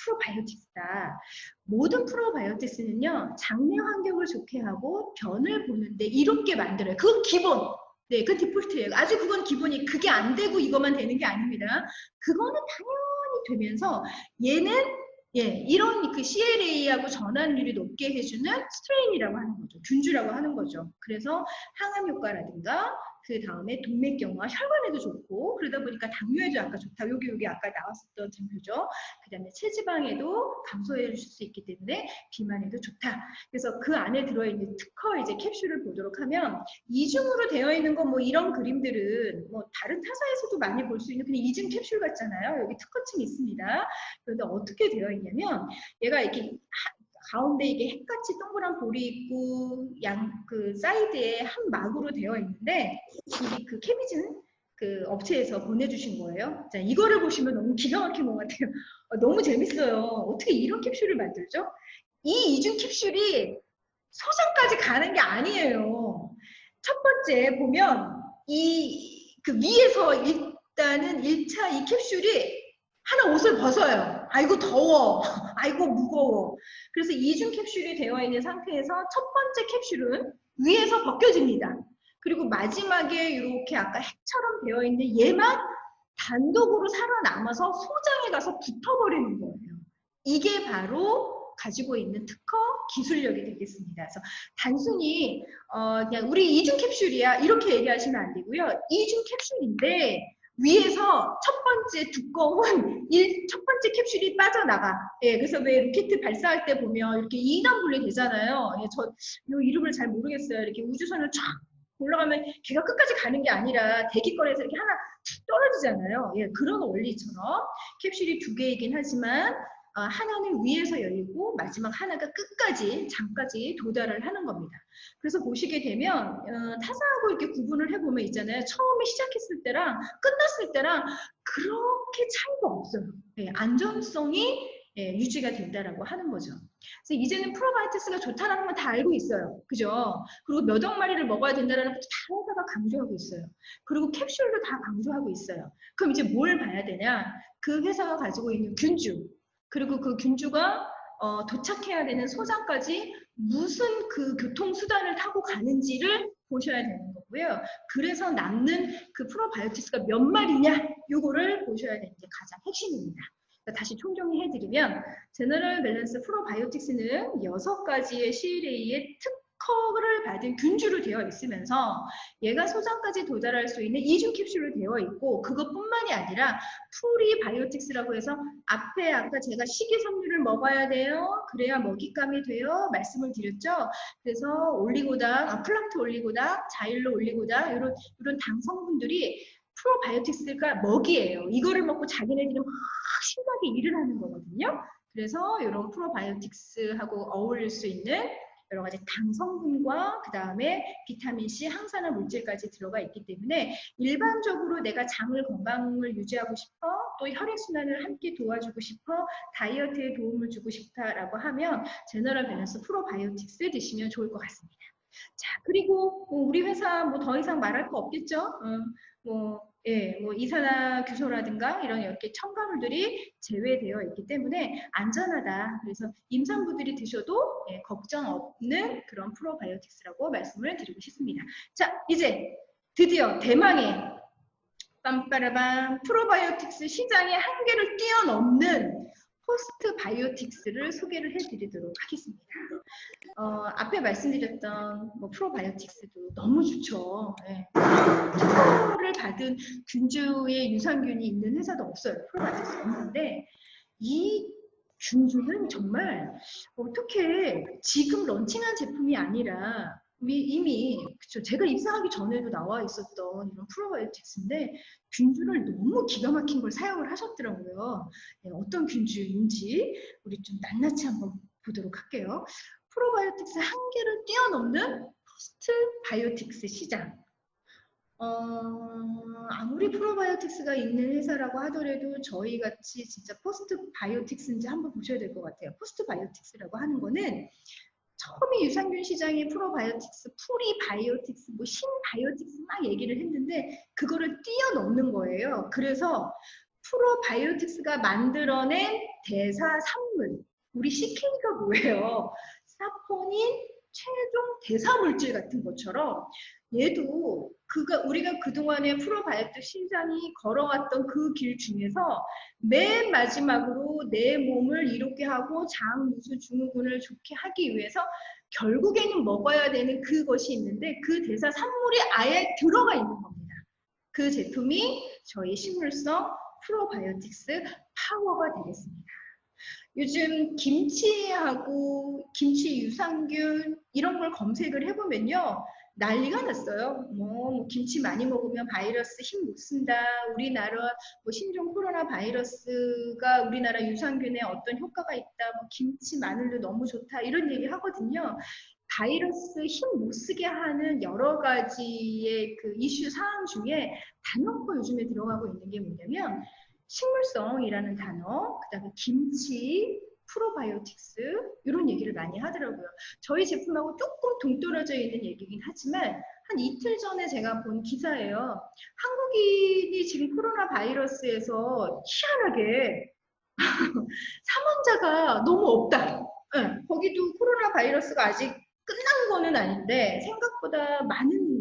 프로바이오틱스다. 모든 프로바이오틱스는요 장내 환경을 좋게 하고 변을 보는데 이롭게 만들어요. 그건 기본. 네, 그 디폴트예요. 아주 그건 기본이 그게 안 되고 이것만 되는 게 아닙니다. 그거는 당연히 되면서 얘는 이런 그 CLA하고 전환율이 높게 해주는 스트레인이라고 하는 거죠. 균주라고 하는 거죠. 그래서 항암 효과라든가 그 다음에 동맥경화, 혈관에도 좋고, 그러다 보니까 당뇨에도 아까 좋다. 여기 아까 나왔었던 장표죠. 그 다음에 체지방에도 감소해 줄 수 있기 때문에 비만에도 좋다. 그래서 그 안에 들어있는 특허 이제 캡슐을 보도록 하면 이중으로 되어 있는 거 뭐 이런 그림들은 뭐 다른 타사에서도 많이 볼 수 있는 그냥 이중 캡슐 같잖아요. 여기 특허층이 있습니다. 그런데 어떻게 되어 있냐면 얘가 이렇게 가운데 이게 핵같이 동그란 볼이 있고 그 사이드에 한 막으로 되어 있는데 이 그 케비진 그 업체에서 보내주신 거예요. 자, 이거를 보시면 너무 기가 막힌 것 같아요. 너무 재밌어요. 어떻게 이런 캡슐을 만들죠? 이 이중 캡슐이 소장까지 가는 게 아니에요. 첫 번째 보면 그 위에서 일단은 1차 이 캡슐이 하나 옷을 벗어요. 아이고 더워. 아이고 무거워. 그래서 이중 캡슐이 되어 있는 상태에서 첫 번째 캡슐은 위에서 벗겨집니다. 그리고 마지막에 이렇게 아까 핵처럼 되어 있는 얘만 단독으로 살아남아서 소장에 가서 붙어버리는 거예요. 이게 바로 가지고 있는 특허 기술력이 되겠습니다. 그래서 단순히 그냥 우리 이중 캡슐이야 이렇게 얘기하시면 안 되고요. 이중 캡슐인데 위에서 첫 번째 두꺼운 첫 번째 캡슐이 빠져나가. 예, 그래서 왜 로켓 발사할 때 보면 이렇게 2단 분리 되잖아요. 예, 저 이 이름을 잘 모르겠어요. 이렇게 우주선을 쫙 올라가면 걔가 끝까지 가는 게 아니라 대기권에서 이렇게 하나 툭 떨어지잖아요. 예, 그런 원리처럼 캡슐이 두 개이긴 하지만 하나는 위에서 열리고 마지막 하나가 끝까지 장까지 도달을 하는 겁니다. 그래서 보시게 되면 타사하고 이렇게 구분을 해보면 있잖아요. 처음에 시작했을 때랑 끝났을 때랑 그렇게 차이가 없어요. 예, 안전성이 유지가 된다라고 하는 거죠. 그래서 이제는 프로바이오틱스가 좋다라는 건 다 알고 있어요. 그죠? 그리고 몇 억 마리를 먹어야 된다는 것도 다 회사가 강조하고 있어요. 그리고 캡슐도 다 강조하고 있어요. 그럼 이제 뭘 봐야 되냐? 그 회사가 가지고 있는 균주, 그리고 그 균주가 도착해야 되는 소장까지 무슨 그 교통수단을 타고 가는지를 보셔야 되는 거고요. 그래서 남는 그 프로바이오틱스가 몇 마리냐? 요거를 보셔야 되는 게 가장 핵심입니다. 다시 총정리해드리면 제너럴 밸런스 프로바이오틱스는 6가지의 CLA의 특허를 받은 균주로 되어 있으면서 얘가 소장까지 도달할 수 있는 이중 캡슐로 되어 있고 그것뿐만이 아니라 프리바이오틱스라고 해서 앞에 아까 제가 식이섬유를 먹어야 돼요. 그래야 먹잇감이 돼요. 말씀을 드렸죠. 그래서 올리고당, 플랑트 올리고당, 자일로 올리고당 이런 당 성분들이 프로바이오틱스가 먹이에요. 이거를 먹고 자기네들은 막 신나게 일을 하는 거거든요. 그래서 이런 프로바이오틱스하고 어울릴 수 있는 여러 가지 당 성분과 그 다음에 비타민C, 항산화 물질까지 들어가 있기 때문에 일반적으로 내가 장을 건강을 유지하고 싶어, 또 혈액순환을 함께 도와주고 싶어, 다이어트에 도움을 주고 싶다라고 하면 제너럴 밸런스 프로바이오틱스 드시면 좋을 것 같습니다. 자, 그리고 우리 회사 뭐 더 이상 말할 거 없겠죠? 예, 뭐 이산화규소라든가 이런 이렇게 첨가물들이 제외되어 있기 때문에 안전하다. 그래서 임산부들이 드셔도 걱정 없는 그런 프로바이오틱스라고 말씀을 드리고 싶습니다. 자, 이제 드디어 대망의 빰빠라밤 프로바이오틱스 시장의 한계를 뛰어넘는 포스트 바이오틱스를 소개를 해드리도록 하겠습니다. 앞에 말씀드렸던 뭐 프로바이오틱스도 너무 좋죠. 네. 특허를 받은 균주의 유산균이 있는 회사도 없어요. 프로바이오틱스 없는데 이 균주는 정말 어떻게 지금 런칭한 제품이 아니라 이미 그쵸, 제가 입사하기 전에도 나와 있었던 이런 프로바이오틱스인데 균주를 너무 기가 막힌 걸 사용을 하셨더라고요. 네, 어떤 균주인지 우리 좀 낱낱이 한번 보도록 할게요. 프로바이오틱스 한계를 뛰어넘는 포스트 바이오틱스 시장. 아무리 프로바이오틱스가 있는 회사라고 하더라도 저희 같이 진짜 포스트 바이오틱스인지 한번 보셔야 될 것 같아요. 포스트 바이오틱스라고 하는 거는 처음에 유산균 시장에 프로바이오틱스, 프리바이오틱스, 뭐 신바이오틱스 막 얘기를 했는데 그거를 뛰어넘는 거예요. 그래서 프로바이오틱스가 만들어낸 대사 산물, 우리 CK가 뭐예요? 사포닌, 최종 대사 물질 같은 것처럼 얘도 우리가 그동안에 프로바이오틱 시장이 걸어왔던 그 길 중에서 맨 마지막으로 내 몸을 이롭게 하고 장, 누수, 증후군을 좋게 하기 위해서 결국에는 먹어야 되는 그것이 있는데 그 대사 산물이 아예 들어가 있는 겁니다. 그 제품이 저희 식물성 프로바이오틱스 파워가 되겠습니다. 요즘 김치하고 김치 유산균 이런 걸 검색을 해보면요. 난리가 났어요. 뭐 김치 많이 먹으면 바이러스 힘 못 쓴다. 우리나라 뭐 신종 코로나 바이러스가 우리나라 유산균에 어떤 효과가 있다. 뭐 김치 마늘도 너무 좋다. 이런 얘기 하거든요. 바이러스 힘 못 쓰게 하는 여러 가지의 그 이슈 사항 중에 단어가 요즘에 들어가고 있는 게 뭐냐면 식물성이라는 단어, 그 다음에 김치, 프로바이오틱스 이런 얘기를 많이 하더라고요. 저희 제품하고 조금 동떨어져 있는 얘기긴 하지만 한 이틀 전에 제가 본 기사예요. 한국인이 지금 코로나 바이러스에서 희한하게 사망자가 너무 없다. 네, 거기도 코로나 바이러스가 아직 끝난 거는 아닌데 생각보다 많은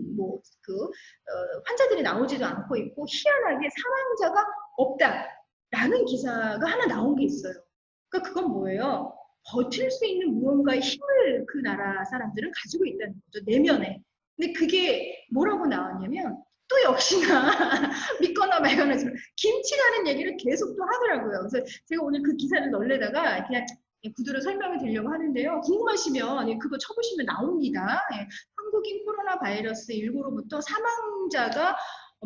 환자들이 나오지도 않고 있고 희한하게 사망자가 없다라는 기사가 하나 나온 게 있어요. 그러니까 그건 뭐예요? 버틸 수 있는 무언가의 힘을 그 나라 사람들은 가지고 있다는 거죠. 내면에. 근데 그게 뭐라고 나왔냐면 또 역시나 믿거나 말거나지만 김치라는 얘기를 계속 또 하더라고요. 그래서 제가 오늘 그 기사를 넣으려다가 그냥 구두로 설명을 드리려고 하는데요. 궁금하시면 그거 쳐보시면 나옵니다. 한국인 코로나 바이러스 19로부터 사망자가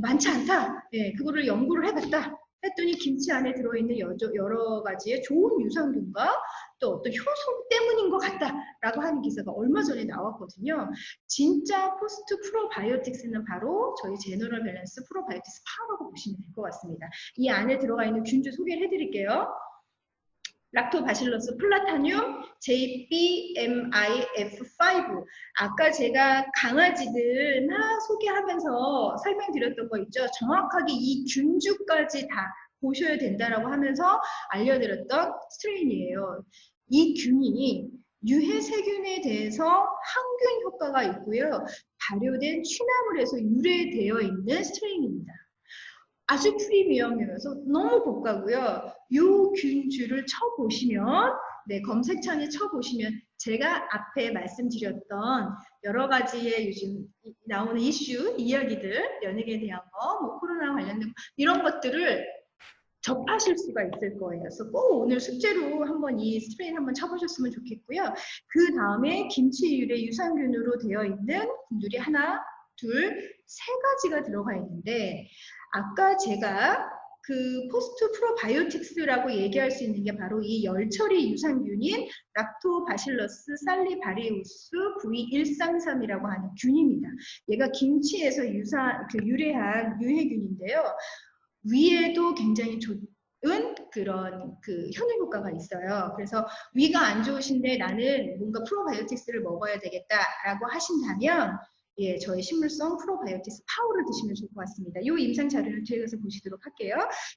많지 않다. 그거를 연구를 해봤다. 했더니 김치 안에 들어있는 여러 가지의 좋은 유산균과 또 어떤 효소 때문인 것 같다라고 하는 기사가 얼마 전에 나왔거든요. 진짜 포스트 프로바이오틱스는 바로 저희 제너럴 밸런스 프로바이오틱스 파워라고 보시면 될 것 같습니다. 이 안에 들어가 있는 균주 소개를 해드릴게요. 락토바실러스 플라타늄 JBMIF5. 아까 제가 강아지들 막 소개하면서 설명드렸던 거 있죠. 정확하게 이 균주까지 다 보셔야 된다라고 하면서 알려드렸던 스트레인이에요. 이 균이 유해 세균에 대해서 항균 효과가 있고요. 발효된 취나물에서 유래되어 있는 스트레인입니다. 아주 프리미엄이면서 너무 고가고요. 이 균주를 쳐보시면, 검색창에 쳐보시면 제가 앞에 말씀드렸던 여러 가지의 요즘 나오는 이슈, 이야기들, 연예계에 대한 거, 뭐 코로나 관련된 거, 이런 것들을 접하실 수가 있을 거예요. 그래서 꼭 오늘 숙제로 한번 이 스트레인 한번 쳐보셨으면 좋겠고요. 그 다음에 김치 유래 유산균으로 되어 있는 균들이 하나, 둘, 세 가지가 들어가 있는데 아까 제가 그 포스트 프로바이오틱스라고 얘기할 수 있는 게 바로 이 열처리 유산균인 락토바실러스 살리바리우스 V133이라고 하는 균입니다. 얘가 김치에서 유래한 유해균인데요. 위에도 굉장히 좋은 그런 효능 효과가 있어요. 그래서 위가 안 좋으신데 나는 뭔가 프로바이오틱스를 먹어야 되겠다라고 하신다면 저희 식물성 프로바이오틱스 파워를 드시면 좋을 것 같습니다. 이 임상 자료를 뒤에 가서 보시도록 할게요.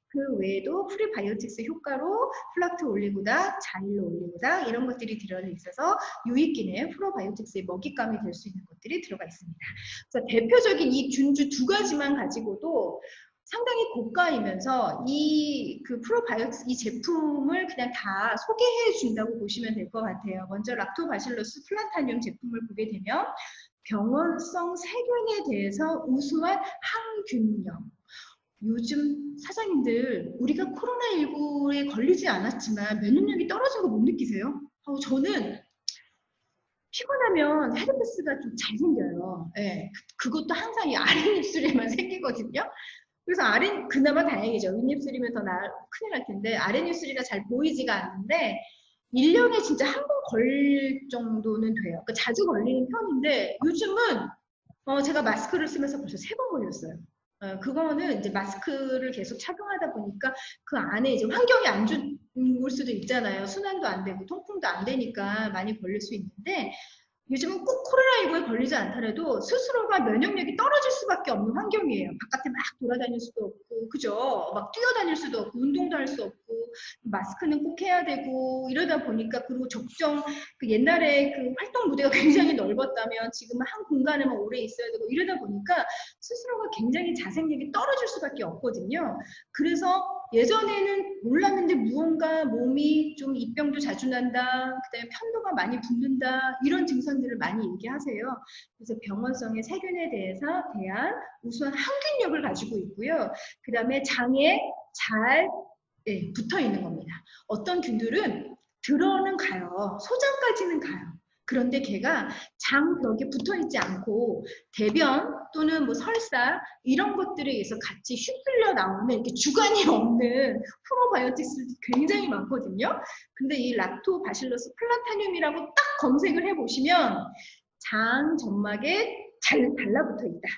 그 외에도 프리바이오틱스 효과로 플락트 올리고당, 자일로 올리고당 이런 것들이 들어가 있어서 유익기능 프로바이오틱스의 먹잇감이 될 수 있는 것들이 들어가 있습니다. 그래서 대표적인 이 균주 두 가지만 가지고도 상당히 고가이면서 이 프로바이오틱스 이 제품을 그냥 다 소개해 준다고 보시면 될 것 같아요. 먼저 락토바실러스 플란타늄 제품을 보게 되면 병원성 세균에 대해서 우수한 항균력. 요즘 사장님들 우리가 코로나19에 걸리지 않았지만 면역력이 떨어진 거 못 느끼세요? 저는 피곤하면 헤르페스가 좀 잘 생겨요. 그것도 항상 이 아랫입술에만 생기거든요. 그래서 그나마 다행이죠. 윗입술이면 더 큰일 날 텐데 아랫입술이라 잘 보이지가 않는데 1년에 진짜 한 번 걸릴 정도는 돼요. 그러니까 자주 걸리는 편인데 요즘은 제가 마스크를 쓰면서 벌써 3번 걸렸어요. 그거는 이제 마스크를 계속 착용하다 보니까 그 안에 이제 환경이 안 좋을 수도 있잖아요. 순환도 안 되고 통풍도 안 되니까 많이 걸릴 수 있는데 요즘은 꼭 코로나19에 걸리지 않더라도 스스로가 면역력이 떨어질 수밖에 없는 환경이에요. 바깥에 막 돌아다닐 수도 없고, 그죠? 막 뛰어다닐 수도 없고, 운동도 할 수 없고, 마스크는 꼭 해야 되고 이러다 보니까 그리고 적정 그 옛날에 그 활동 무대가 굉장히 넓었다면 지금은 한 공간에만 오래 있어야 되고 이러다 보니까 스스로가 굉장히 자생력이 떨어질 수밖에 없거든요. 그래서 예전에는 몰랐는데 무언가 몸이 좀 입병도 자주 난다, 그다음에 편도가 많이 붓는다 이런 증상들을 많이 얘기하세요. 그래서 병원성의 세균에 대한 우수한 항균력을 가지고 있고요. 그 다음에 장에 잘 붙어 있는 겁니다. 어떤 균들은 들어는 가요. 소장까지는 가요. 그런데 걔가 장벽에 붙어 있지 않고 대변 또는 뭐 설사 이런 것들에 의해서 같이 휩쓸려 나오는 이렇게 주관이 없는 프로바이오틱스도 굉장히 많거든요. 근데 이 락토바실러스 플라타늄이라고 딱 검색을 해보시면 장 점막에 잘 달라붙어 있다.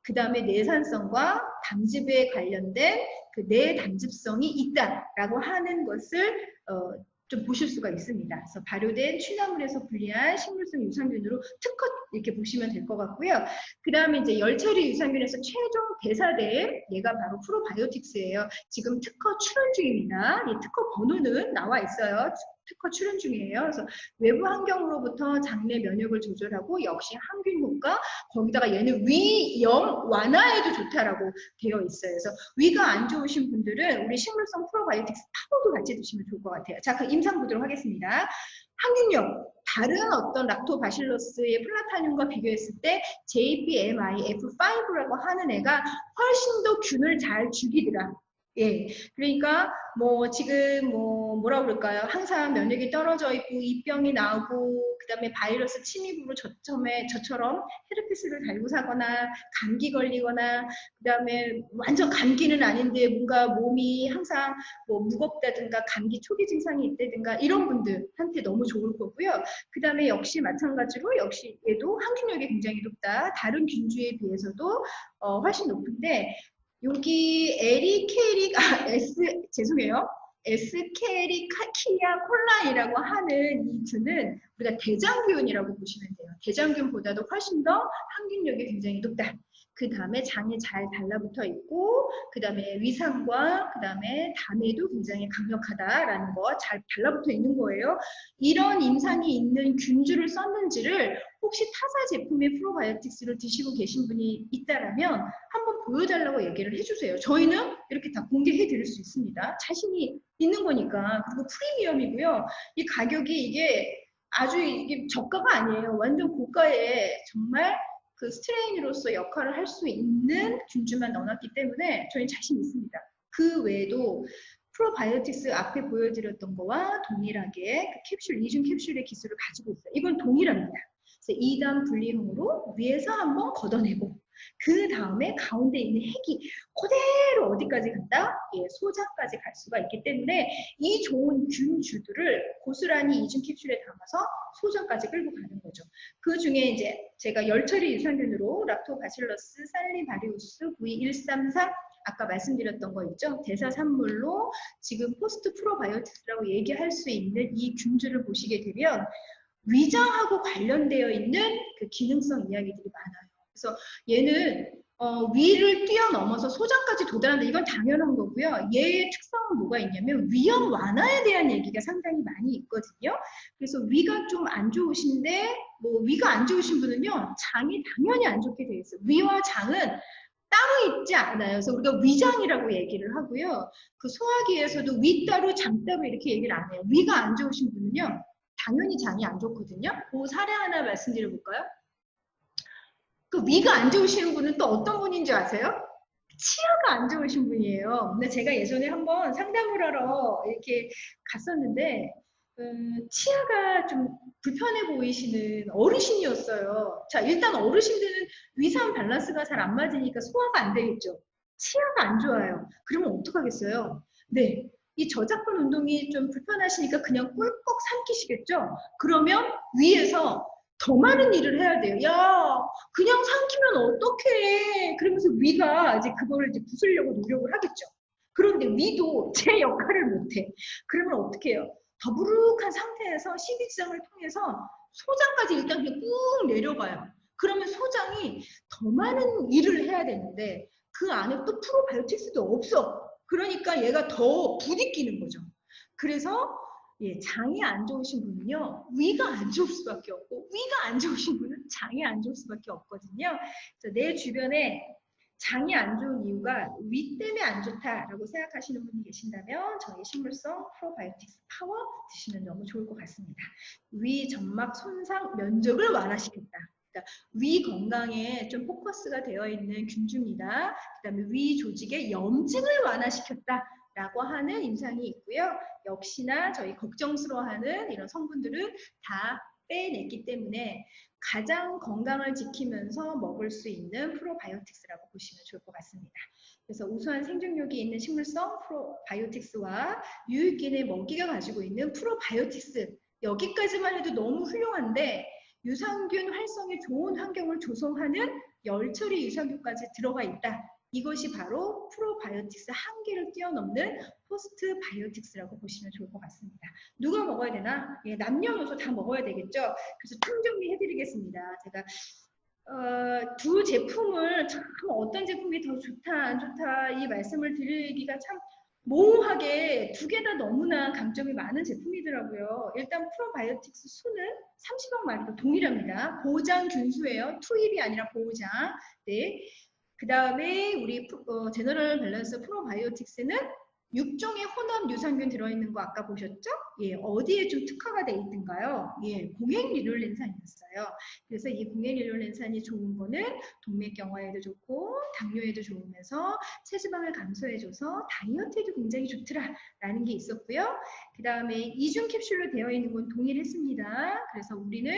그 다음에 내산성과 담즙에 관련된 그 내담즙성이 있다라고 하는 것을 좀 보실 수가 있습니다. 그래서 발효된 취나물에서 분리한 식물성 유산균으로 특허 이렇게 보시면 될 것 같고요. 그 다음에 이제 열처리 유산균에서 최종 대사된 얘가 바로 프로바이오틱스예요. 지금 특허 출원 중입니다. 이 특허 번호는 나와 있어요. 특허 출원 중이에요. 그래서 외부 환경으로부터 장내 면역을 조절하고 역시 항균 효과, 거기다가 얘는 위염 완화에도 좋다라고 되어 있어요. 그래서 위가 안 좋으신 분들은 우리 식물성 프로바이오틱스 파우더 같이 드시면 좋을 것 같아요. 자, 그 임상 보도록 하겠습니다. 항균력, 다른 어떤 락토바실러스의 플라타늄과 비교했을 때 JPMI-F5라고 하는 애가 훨씬 더 균을 잘 죽이더라. 예, 그러니까 뭐 지금 뭐라 그럴까요? 항상 면역이 떨어져 있고 입병이 나오고 그다음에 바이러스 침입으로 저처럼 헤르피스를 달고 사거나 감기 걸리거나 그다음에 완전 감기는 아닌데 뭔가 몸이 항상 뭐 무겁다든가 감기 초기 증상이 있다든가 이런 분들한테 너무 좋을 거고요. 그다음에 역시 마찬가지로 역시 얘도 항균력이 굉장히 높다. 다른 균주에 비해서도 훨씬 높은데 여기 죄송해요. 에스케리카키아 콜라이라고 하는 이 균은 우리가 대장균이라고 보시면 돼요. 대장균보다도 훨씬 더 항균력이 굉장히 높다. 그 다음에 장에 잘 달라붙어 있고 그 다음에 위산과 그 다음에 담에도 굉장히 강력하다라는 거 잘 달라붙어 있는 거예요. 이런 임상이 있는 균주를 썼는지를 혹시 타사 제품의 프로바이오틱스를 드시고 계신 분이 있다라면 한번 보여달라고 얘기를 해주세요. 저희는 이렇게 다 공개해 드릴 수 있습니다. 자신이 있는 거니까. 그리고 프리미엄이고요. 이 가격이 이게 아주 이게 저가가 아니에요. 완전 고가에 정말 그 스트레인으로서 역할을 할 수 있는 균주만 넣어놨기 때문에 저희는 자신 있습니다. 그 외에도 프로바이오틱스 앞에 보여드렸던 거와 동일하게 그 캡슐, 이중 캡슐의 기술을 가지고 있어요. 이건 동일합니다. 그래서 2단 분리형으로 위에서 한번 걷어내고 그 다음에 가운데 있는 핵이 그대로 어디까지 간다? 예, 소장까지 갈 수가 있기 때문에 이 좋은 균주들을 고스란히 이중 캡슐에 담아서 소장까지 끌고 가는 거죠. 그 중에 이제 제가 열처리 유산균으로 락토바실러스 살리바리우스 V133 아까 말씀드렸던 거 있죠? 대사산물로 지금 포스트 프로바이오틱스라고 얘기할 수 있는 이 균주를 보시게 되면 위장하고 관련되어 있는 그 기능성 이야기들이 많아요. 그래서 얘는 위를 뛰어넘어서 소장까지 도달한다. 이건 당연한 거고요. 얘의 특성은 뭐가 있냐면 위염 완화에 대한 얘기가 상당히 많이 있거든요. 그래서 위가 좀 안 좋으신데 뭐 위가 안 좋으신 분은요. 장이 당연히 안 좋게 돼 있어요. 위와 장은 따로 있지 않아요. 그래서 우리가 위장이라고 얘기를 하고요. 그 소화기에서도 위 따로 장 따로 이렇게 얘기를 안 해요. 위가 안 좋으신 분은요. 당연히 장이 안 좋거든요. 그 사례 하나 말씀드려 볼까요? 그 위가 안 좋으신 분은 또 어떤 분인지 아세요? 치아가 안 좋으신 분이에요. 근데 제가 예전에 한번 상담을 하러 이렇게 갔었는데 치아가 좀 불편해 보이시는 어르신이었어요. 자, 일단 어르신들은 위산 밸런스가 잘 안 맞으니까 소화가 안 되겠죠. 치아가 안 좋아요. 그러면 어떡하겠어요? 네. 이 저작권 운동이 좀 불편하시니까 그냥 꿀꺽 삼키시겠죠? 그러면 위에서 더 많은 일을 해야 돼요. 야, 그냥 삼키면 어떡해. 그러면서 위가 이제 그거를 이제 부수려고 노력을 하겠죠. 그런데 위도 제 역할을 못해. 그러면 어떻게 해요? 더부룩한 상태에서 식이지장을 통해서 소장까지 일단 그냥 꾹 내려가요. 그러면 소장이 더 많은 일을 해야 되는데 그 안에 또 프로바이오틱스도 없어. 그러니까 얘가 더 부딪히는 거죠. 그래서 예, 장이 안 좋으신 분은요, 위가 안 좋을 수밖에 없고, 위가 안 좋으신 분은 장이 안 좋을 수밖에 없거든요. 그래서 내 주변에 장이 안 좋은 이유가 위 때문에 안 좋다라고 생각하시는 분이 계신다면 저희 식물성 프로바이오틱스 파워 드시면 너무 좋을 것 같습니다. 위 점막 손상 면적을 완화시켰다. 그러니까 위 건강에 좀 포커스가 되어 있는 균주입니다. 그다음에 위 조직의 염증을 완화시켰다. 라고 하는 임상이 있고요. 역시나 저희 걱정스러워하는 이런 성분들은 다 빼냈기 때문에 가장 건강을 지키면서 먹을 수 있는 프로바이오틱스라고 보시면 좋을 것 같습니다. 그래서 우수한 생존력이 있는 식물성 프로바이오틱스와 유익균의 먹이가 가지고 있는 프로바이오틱스, 여기까지만 해도 너무 훌륭한데 유산균 활성에 좋은 환경을 조성하는 열처리 유산균까지 들어가 있다. 이것이 바로 프로바이오틱스 한계를 뛰어넘는 포스트 바이오틱스라고 보시면 좋을 것 같습니다. 누가 먹어야 되나? 예, 남녀노소 다 먹어야 되겠죠? 그래서 총정리해드리겠습니다. 제가 두 제품을 참 어떤 제품이 더 좋다 안 좋다 이 말씀을 드리기가 참 모호하게 두 개 다 너무나 강점이 많은 제품이더라고요. 일단 프로바이오틱스 수는 30억 마리로 동일합니다. 보장 균수예요. 투입이 아니라 보장. 네. 그 다음에 우리 제너럴 밸런스 프로바이오틱스는 6종의 혼합 유산균 들어있는 거 아까 보셨죠? 예, 어디에 좀 특화가 돼 있던가요? 예, 공행리놀렌산이었어요. 그래서 이 공행리놀렌산이 좋은 거는 동맥경화에도 좋고 당뇨에도 좋으면서 체지방을 감소해줘서 다이어트에도 굉장히 좋더라라는 게 있었고요. 그 다음에 이중 캡슐로 되어 있는 건 동일했습니다. 그래서 우리는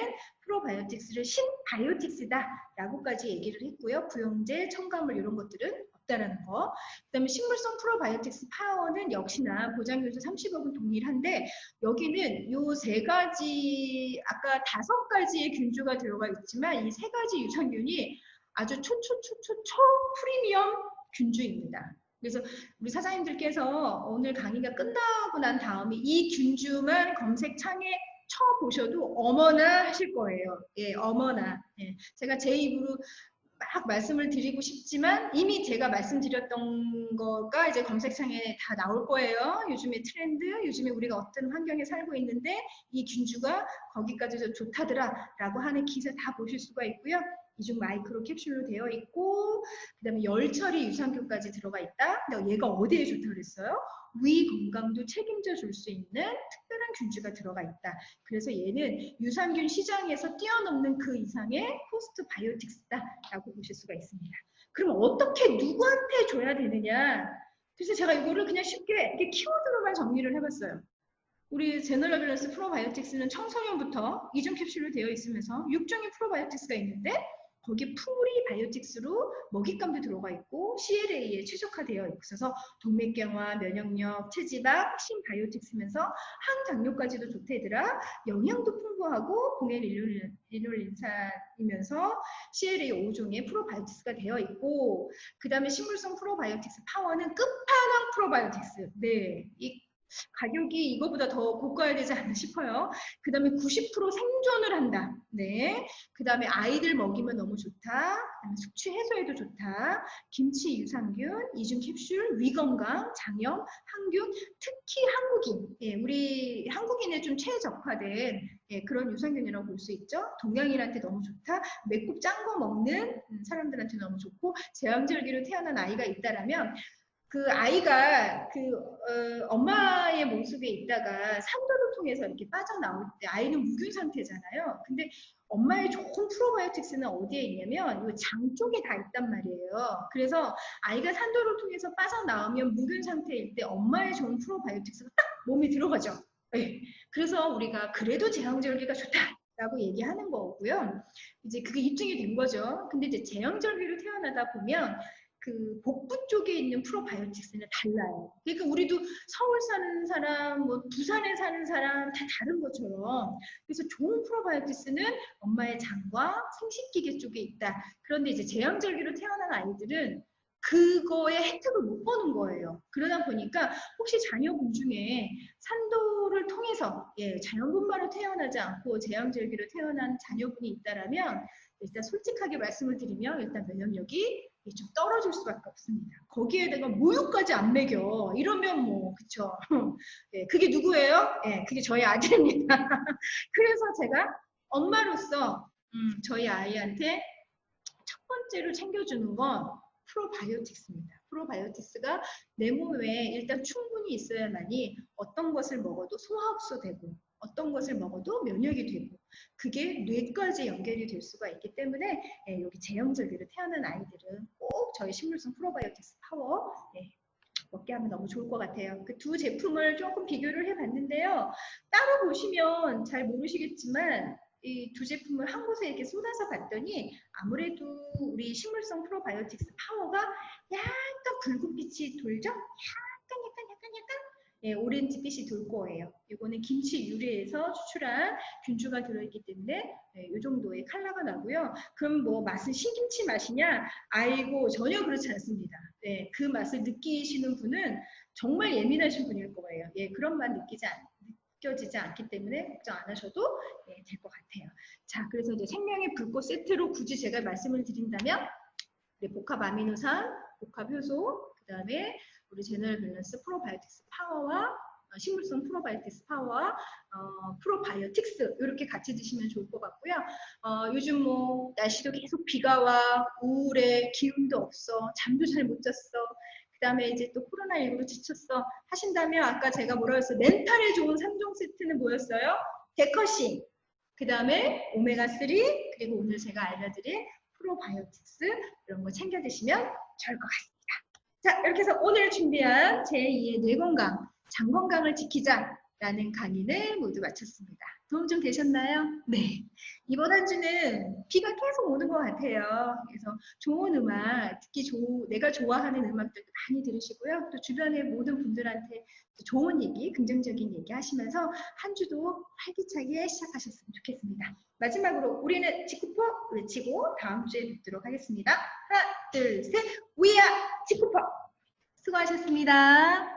프로바이오틱스를 신바이오틱스다라고까지 얘기를 했고요. 부영제, 첨가물 이런 것들은 없다라는 거. 그다음에 식물성 프로바이오틱스 파워는 역시나 보장균수 30억은 동일한데 여기는 요 세 가지 아까 5가지의 균주가 들어가 있지만 이 세 가지 유산균이 아주 초초초초초 프리미엄 균주입니다. 그래서 우리 사장님들께서 오늘 강의가 끝나고 난 다음에 이 균주만 검색창에 쳐보셔도 어머나 하실 거예요. 예, 어머나. 예, 제가 제 입으로 막 말씀을 드리고 싶지만 이미 제가 말씀드렸던 거가 이제 검색창에 다 나올 거예요. 요즘의 트렌드, 요즘에 우리가 어떤 환경에 살고 있는데 이 균주가 거기까지 좋다더라 라고 하는 기사 다 보실 수가 있고요. 이중 마이크로 캡슐로 되어 있고 그 다음에 열처리 유산균까지 들어가 있다. 근데 얘가 어디에 좋다고 그랬어요? 위 건강도 책임져 줄 수 있는 특별한 균주가 들어가 있다. 그래서 얘는 유산균 시장에서 뛰어넘는 그 이상의 포스트 바이오틱스다라고 보실 수가 있습니다. 그럼 어떻게 누구한테 줘야 되느냐? 그래서 제가 이거를 그냥 쉽게 이렇게 키워드로만 정리를 해봤어요. 우리 제너럴 밸런스 프로바이오틱스는 청소년부터 이중 캡슐로 되어 있으면서 6종의 프로바이오틱스가 있는데 거기 프리바이오틱스로 먹잇감도 들어가 있고 CLA에 최적화되어 있어서 동맥경화, 면역력, 체지방, 신바이오틱스면서 항장뇨까지도 좋대더라. 영양도 풍부하고 공해리놀린산이면서 CLA 5종의 프로바이오틱스가 되어 있고 그 다음에 식물성 프로바이오틱스 파워는 끝판왕 프로바이오틱스. 네, 이 가격이 이거보다 더 고가야 되지 않나 싶어요. 그 다음에 90% 생존을 한다. 네. 그 다음에 아이들 먹이면 너무 좋다. 그다음에 숙취 해소에도 좋다. 김치 유산균, 이중 캡슐, 위건강, 장염, 항균, 특히 한국인. 예, 우리 한국인에 좀 최적화된 예, 그런 유산균이라고 볼 수 있죠. 동양인한테 너무 좋다. 맵고 짠 거 먹는 사람들한테 너무 좋고 제왕절개로 태어난 아이가 있다라면 그 아이가 엄마의 몸속에 있다가 산도를 통해서 이렇게 빠져나올 때 아이는 무균 상태잖아요. 근데 엄마의 좋은 프로바이오틱스는 어디에 있냐면 이 장 쪽에 다 있단 말이에요. 그래서 아이가 산도를 통해서 빠져나오면 무균 상태일 때 엄마의 좋은 프로바이오틱스가 딱 몸에 들어가죠. 네. 그래서 우리가 그래도 제왕절개가 좋다라고 얘기하는 거고요. 이제 그게 입증이 된 거죠. 근데 이제 제왕절개로 태어나다 보면 그 복부 쪽에 있는 프로바이오틱스는 달라요. 그러니까 우리도 서울 사는 사람, 뭐 부산에 사는 사람 다 다른 것처럼 그래서 좋은 프로바이오틱스는 엄마의 장과 생식기계 쪽에 있다. 그런데 이제 제왕절개로 태어난 아이들은 그거의 혜택을 못 보는 거예요. 그러다 보니까 혹시 자녀분 중에 산도를 통해서 예, 자연분만으로 태어나지 않고 제왕절개로 태어난 자녀분이 있다라면 일단 솔직하게 말씀을 드리면 일단 면역력이 좀 떨어질 수밖에 없습니다. 거기에다가 모유까지 안 먹여. 이러면 뭐 그쵸. 예, 그게 누구예요? 예, 그게 저희 아들입니다. 그래서 제가 엄마로서 저희 아이한테 첫 번째로 챙겨주는 건 프로바이오틱스입니다. 프로바이오틱스가 내 몸에 일단 충분히 있어야만이 어떤 것을 먹어도 소화흡수되고 어떤 것을 먹어도 면역이 되고 그게 뇌까지 연결이 될 수가 있기 때문에 여기 제형절개로 태어난 아이들은 꼭 저희 식물성 프로바이오틱스 파워 먹게 하면 너무 좋을 것 같아요. 그 두 제품을 조금 비교를 해봤는데요. 따로 보시면 잘 모르시겠지만 이 두 제품을 한 곳에 이렇게 쏟아서 봤더니 아무래도 우리 식물성 프로바이오틱스 파워가 약간 붉은빛이 돌죠? 약간 오렌지빛이 돌 거예요. 이거는 김치 유래에서 추출한 균주가 들어있기 때문에 이 정도의 컬러가 나고요. 그럼 뭐 맛은 신김치 맛이냐? 아이고 전혀 그렇지 않습니다. 네, 그 맛을 느끼시는 분은 정말 예민하신 분일 거예요. 예, 그런 맛 느껴지지 않기 때문에 걱정 안 하셔도 될 것 같아요. 자, 그래서 이제 생명의 불꽃 세트로 굳이 제가 말씀을 드린다면 복합 아미노산, 복합 효소, 그 다음에 우리 제너럴 밸런스 프로바이오틱스 파워와 식물성 프로바이오틱스 파워와 프로바이오틱스 이렇게 같이 드시면 좋을 것 같고요. 요즘 뭐 날씨도 계속 비가 와, 우울해, 기운도 없어, 잠도 잘 못 잤어. 그 다음에 이제 또 코로나19로 지쳤어 하신다면 아까 제가 뭐라 했어요? 멘탈에 좋은 3종 세트는 뭐였어요? 데커신, 그 다음에 오메가3, 그리고 오늘 제가 알려드린 프로바이오틱스 이런 거 챙겨 드시면 좋을 것 같습니다. 자, 이렇게 해서 오늘 준비한 제2의 뇌건강, 장건강을 지키자라는 강의는 모두 마쳤습니다. 도움 좀 되셨나요? 네. 이번 한 주는 비가 계속 오는 것 같아요. 그래서 좋은 음악, 특히 내가 좋아하는 음악들도 많이 들으시고요. 또 주변의 모든 분들한테 좋은 얘기, 긍정적인 얘기 하시면서 한 주도 활기차게 시작하셨으면 좋겠습니다. 마지막으로 우리는 지쿠퍼 외치고 다음 주에 뵙도록 하겠습니다. 하나, 둘, 셋, We are 지쿠퍼! 수고하셨습니다.